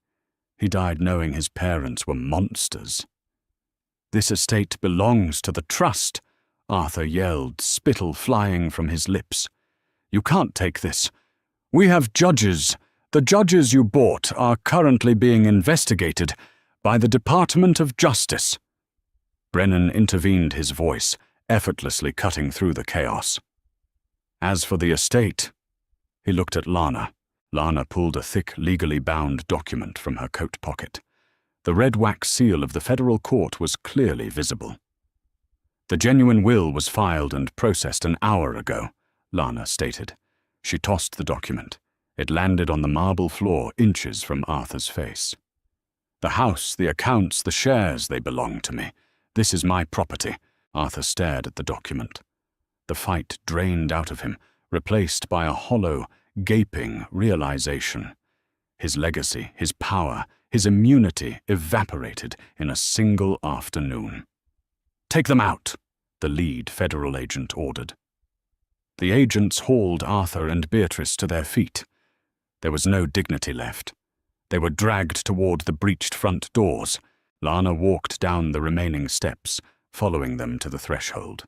He died knowing his parents were monsters. This estate belongs to the trust, Arthur yelled, spittle flying from his lips. You can't take this. We have judges. The judges you bought are currently being investigated by the Department of Justice. Brennan intervened, his voice effortlessly cutting through the chaos. As for the estate, he looked at Lana. Lana pulled a thick, legally bound document from her coat pocket. The red wax seal of the federal court was clearly visible. The genuine will was filed and processed an hour ago, Lana stated. She tossed the document. It landed on the marble floor inches from Arthur's face. The house, the accounts, the shares, they belong to me. This is my property. Arthur stared at the document. The fight drained out of him, replaced by a hollow, gaping realization. His legacy, his power, his immunity evaporated in a single afternoon. Take them out, the lead federal agent ordered. The agents hauled Arthur and Beatrice to their feet. There was no dignity left. They were dragged toward the breached front doors. Lana walked down the remaining steps, following them to the threshold.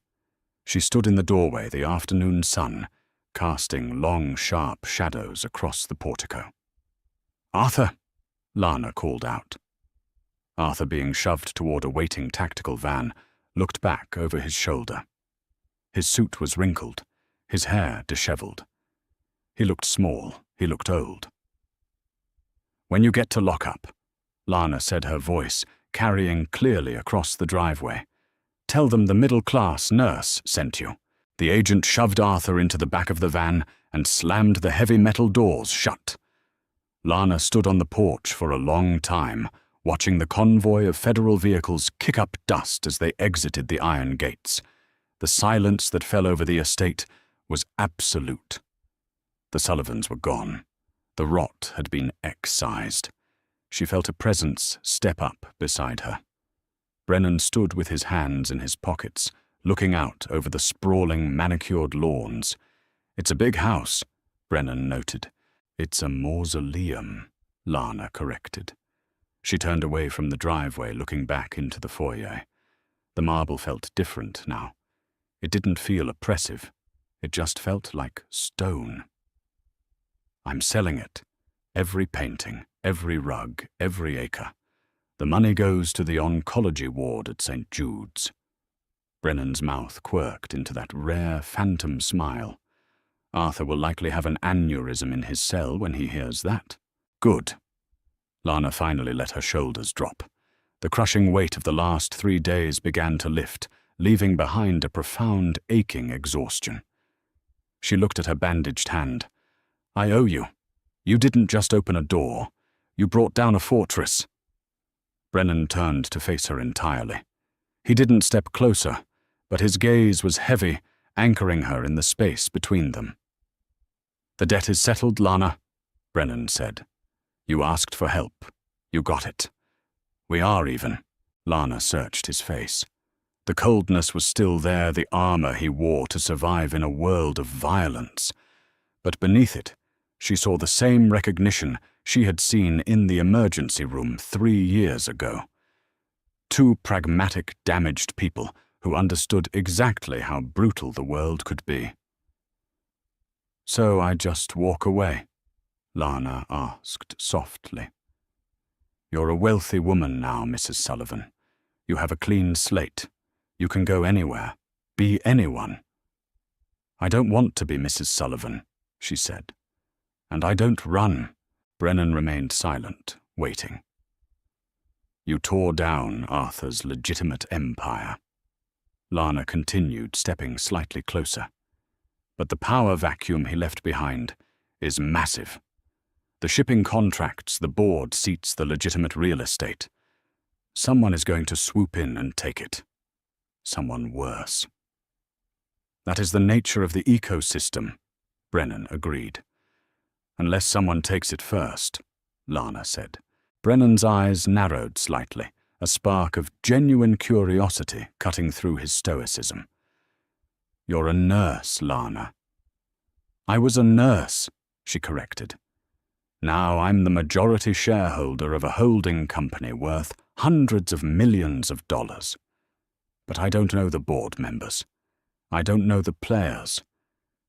She stood in the doorway, the afternoon sun, casting long, sharp shadows across the portico. Arthur, Lana called out. Arthur, being shoved toward a waiting tactical van, looked back over his shoulder. His suit was wrinkled, his hair disheveled. He looked small, he looked old. When you get to lockup, Lana said, her voice carrying clearly across the driveway, tell them the middle-class nurse sent you. The agent shoved Arthur into the back of the van and slammed the heavy metal doors shut. Lana stood on the porch for a long time, watching the convoy of federal vehicles kick up dust as they exited the iron gates. The silence that fell over the estate was absolute. The Sullivans were gone. The rot had been excised. She felt a presence step up beside her. Brennan stood with his hands in his pockets, looking out over the sprawling, manicured lawns. It's a big house, Brennan noted. It's a mausoleum, Lana corrected. She turned away from the driveway, looking back into the foyer. The marble felt different now. It didn't feel oppressive. It just felt like stone. I'm selling it. Every painting, every rug, every acre. The money goes to the oncology ward at St. Jude's. Brennan's mouth quirked into that rare phantom smile. Arthur will likely have an aneurysm in his cell when he hears that. Good. Lana finally let her shoulders drop. The crushing weight of the last 3 days began to lift, leaving behind a profound, aching exhaustion. She looked at her bandaged hand. I owe you. You didn't just open a door. You brought down a fortress. Brennan turned to face her entirely. He didn't step closer, but his gaze was heavy, anchoring her in the space between them. The debt is settled, Lana, Brennan said. You asked for help. You got it. We are even. Lana searched his face. The coldness was still there, the armor he wore to survive in a world of violence. But beneath it, she saw the same recognition she had seen in the emergency room 3 years ago. 2 pragmatic, damaged people who understood exactly how brutal the world could be. "So I just walk away?" Lana asked softly. "You're a wealthy woman now, Mrs. Sullivan. You have a clean slate. You can go anywhere, be anyone." "I don't want to be Mrs. Sullivan," she said. "And I don't run." Brennan remained silent, waiting. "You tore down Arthur's legitimate empire." Lana continued, stepping slightly closer. "But the power vacuum he left behind is massive. The shipping contracts, the board seats the legitimate real estate. Someone is going to swoop in and take it. Someone worse." "That is the nature of the ecosystem," Brennan agreed. "Unless someone takes it first," Lana said. Brennan's eyes narrowed slightly, a spark of genuine curiosity cutting through his stoicism. "You're a nurse, Lana." "I was a nurse," she corrected. "Now I'm the majority shareholder of a holding company worth hundreds of millions of dollars. But I don't know the board members. I don't know the players.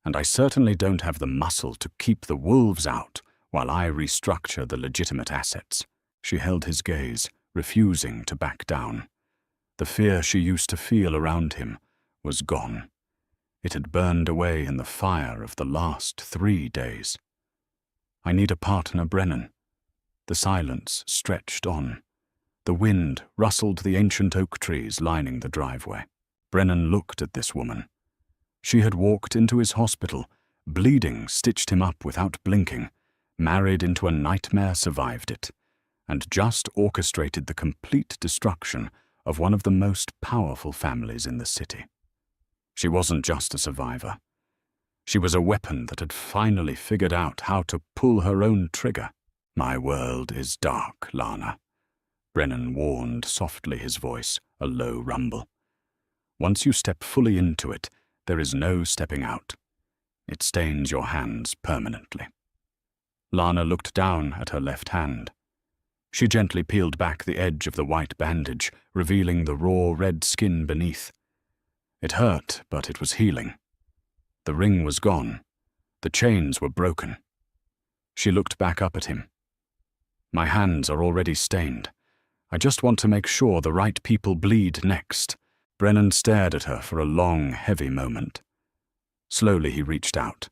And I certainly don't have the muscle to keep the wolves out while I restructure the legitimate assets." She held his gaze, refusing to back down. The fear she used to feel around him was gone. It had burned away in the fire of the last 3 days. "I need a partner, Brennan." The silence stretched on. The wind rustled the ancient oak trees lining the driveway. Brennan looked at this woman. She had walked into his hospital, bleeding, stitched him up without blinking, married into a nightmare, survived it, and just orchestrated the complete destruction of one of the most powerful families in the city. She wasn't just a survivor. She was a weapon that had finally figured out how to pull her own trigger. "My world is dark, Lana," Brennan warned softly, his voice a low rumble. "Once you step fully into it, there is no stepping out. It stains your hands permanently." Lana looked down at her left hand. She gently peeled back the edge of the white bandage, revealing the raw red skin beneath. It hurt, but it was healing. The ring was gone. The chains were broken. She looked back up at him. "My hands are already stained. I just want to make sure the right people bleed next." Brennan stared at her for a long, heavy moment. Slowly he reached out.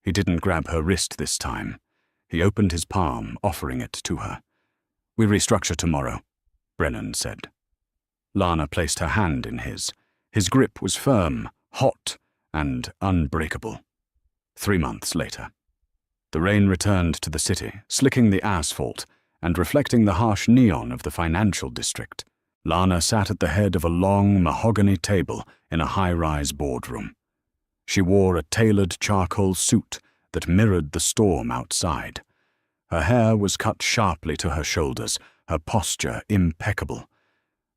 He didn't grab her wrist this time. He opened his palm, offering it to her. "We restructure tomorrow," Brennan said. Lana placed her hand in his. His grip was firm, hot, and unbreakable. 3 months later. The rain returned to the city, slicking the asphalt and reflecting the harsh neon of the financial district. Lana sat at the head of a long mahogany table in a high-rise boardroom. She wore a tailored charcoal suit that mirrored the storm outside. Her hair was cut sharply to her shoulders, her posture impeccable.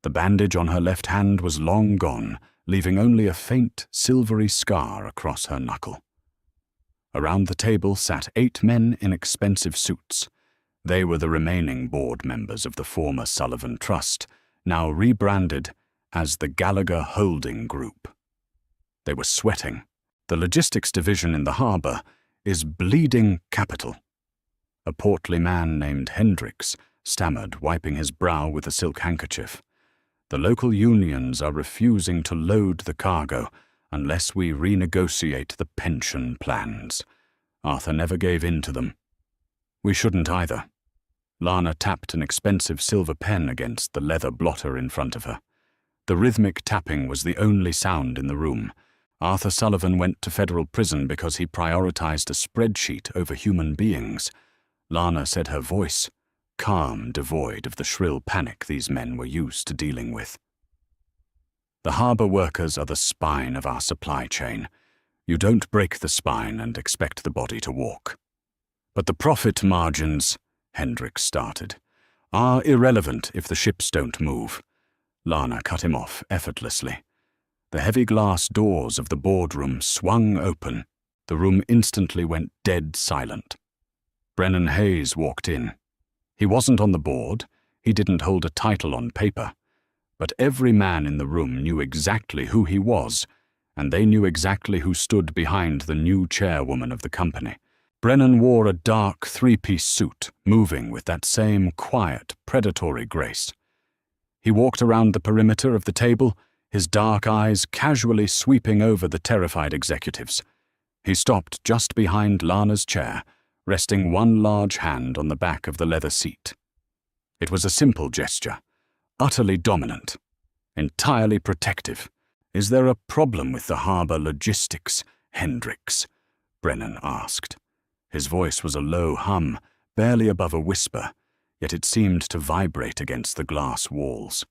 The bandage on her left hand was long gone, leaving only a faint, silvery scar across her knuckle. Around the table sat 8 men in expensive suits. They were the remaining board members of the former Sullivan Trust, now rebranded as the Gallagher Holding Group. They were sweating. The logistics division in the harbor is bleeding capital. A portly man named Hendricks stammered, wiping his brow with a silk handkerchief. "The local unions are refusing to load the cargo unless we renegotiate the pension plans. Arthur never gave in to them. We shouldn't either." Lana tapped an expensive silver pen against the leather blotter in front of her. The rhythmic tapping was the only sound in the room. Arthur Sullivan went to federal prison because he prioritized a spreadsheet over human beings. Lana said, her voice calm, devoid of the shrill panic these men were used to dealing with. "The harbor workers are the spine of our supply chain. You don't break the spine and expect the body to walk." "But the profit margins," Hendricks started, "are irrelevant if the ships don't move." Lana cut him off effortlessly. The heavy glass doors of the boardroom swung open. The room instantly went dead silent. Brennan Hayes walked in. He wasn't on the board, he didn't hold a title on paper, but every man in the room knew exactly who he was, and they knew exactly who stood behind the new chairwoman of the company. Brennan wore a dark three-piece suit, moving with that same quiet, predatory grace. He walked around the perimeter of the table, his dark eyes casually sweeping over the terrified executives. He stopped just behind Lana's chair, resting one large hand on the back of the leather seat. It was a simple gesture, utterly dominant, entirely protective. "Is there a problem with the harbor logistics, Hendricks?" Brennan asked. His voice was a low hum, barely above a whisper, yet it seemed to vibrate against the glass walls.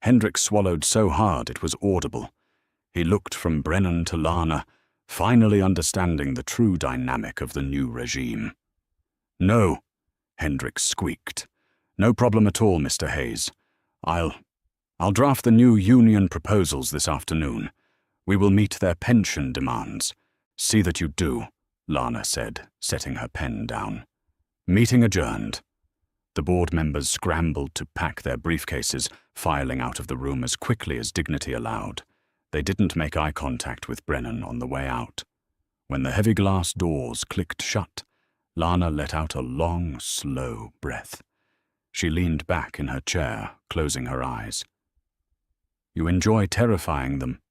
Hendricks swallowed so hard it was audible. He looked from Brennan to Lana, finally understanding the true dynamic of the new regime. "No," Hendricks squeaked. "No problem at all, Mr. Hayes. I'll draft the new union proposals this afternoon. We will meet their pension demands. See that you do," Lana said, setting her pen down. Meeting adjourned. The board members scrambled to pack their briefcases, filing out of the room as quickly as dignity allowed. They didn't make eye contact with Brennan on the way out. When the heavy glass doors clicked shut, Lana let out a long, slow breath. She leaned back in her chair, closing her eyes. "You enjoy terrifying them?"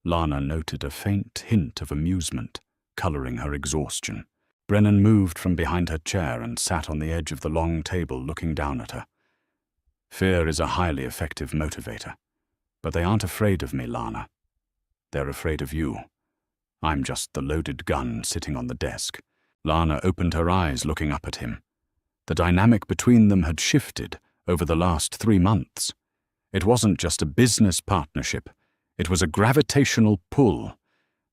Lana noted a faint hint of amusement, coloring her exhaustion. Brennan moved from behind her chair and sat on the edge of the long table looking down at her. "Fear is a highly effective motivator. But they aren't afraid of me, Lana. They're afraid of you. I'm just the loaded gun sitting on the desk." Lana opened her eyes looking up at him. The dynamic between them had shifted over the last 3 months. It wasn't just a business partnership. It was a gravitational pull.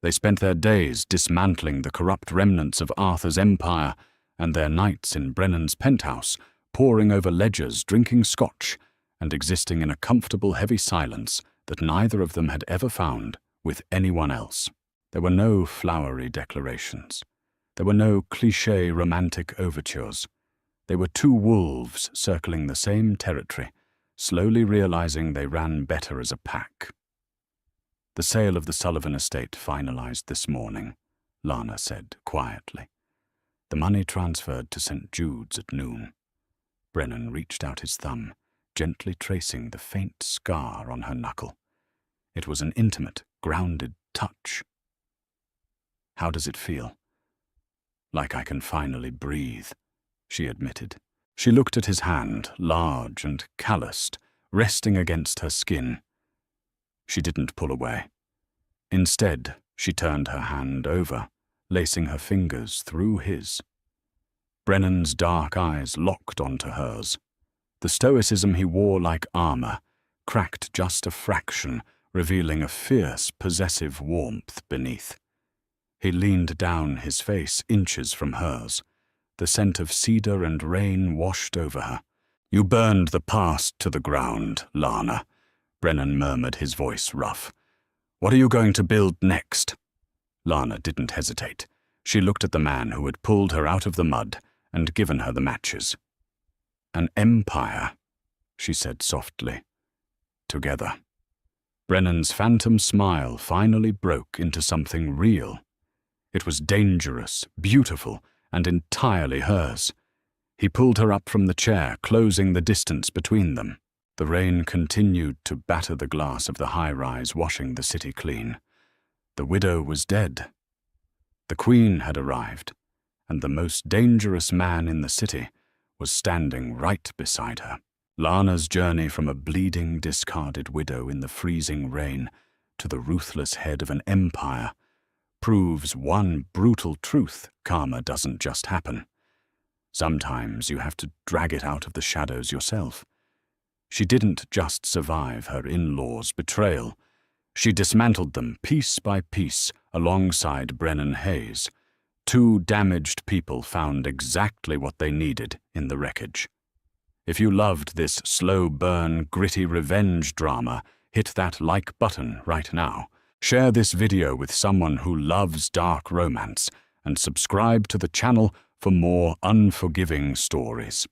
They spent their days dismantling the corrupt remnants of Arthur's empire, and their nights in Brennan's penthouse, poring over ledgers, drinking scotch, and existing in a comfortable, heavy silence that neither of them had ever found with anyone else. There were no flowery declarations. There were no cliché romantic overtures. They were two wolves circling the same territory, slowly realizing they ran better as a pack. "The sale of the Sullivan estate finalized this morning," Lana said quietly. "The money transferred to St. Jude's at noon." Brennan reached out his thumb, gently tracing the faint scar on her knuckle. It was an intimate, grounded touch. "How does it feel?" "Like I can finally breathe," she admitted. She looked at his hand, large and calloused, resting against her skin. She didn't pull away. Instead, she turned her hand over, lacing her fingers through his. Brennan's dark eyes locked onto hers. The stoicism he wore like armor, cracked just a fraction, revealing a fierce, possessive warmth beneath. He leaned down, his face inches from hers. The scent of cedar and rain washed over her. "You burned the past to the ground, Lana," Brennan murmured, his voice rough. "What are you going to build next?" Lana didn't hesitate. She looked at the man who had pulled her out of the mud and given her the matches. "An empire," she said softly. "Together." Brennan's phantom smile finally broke into something real. It was dangerous, beautiful, and entirely hers. He pulled her up from the chair, closing the distance between them. The rain continued to batter the glass of the high-rise, washing the city clean. The widow was dead. The queen had arrived, and the most dangerous man in the city was standing right beside her. Lana's journey from a bleeding, discarded widow in the freezing rain to the ruthless head of an empire proves one brutal truth: karma doesn't just happen. Sometimes you have to drag it out of the shadows yourself. She didn't just survive her in-laws' betrayal. She dismantled them piece by piece alongside Brennan Hayes. Two damaged people found exactly what they needed in the wreckage. If you loved this slow burn, gritty revenge drama, hit that like button right now. Share this video with someone who loves dark romance, and subscribe to the channel for more unforgiving stories.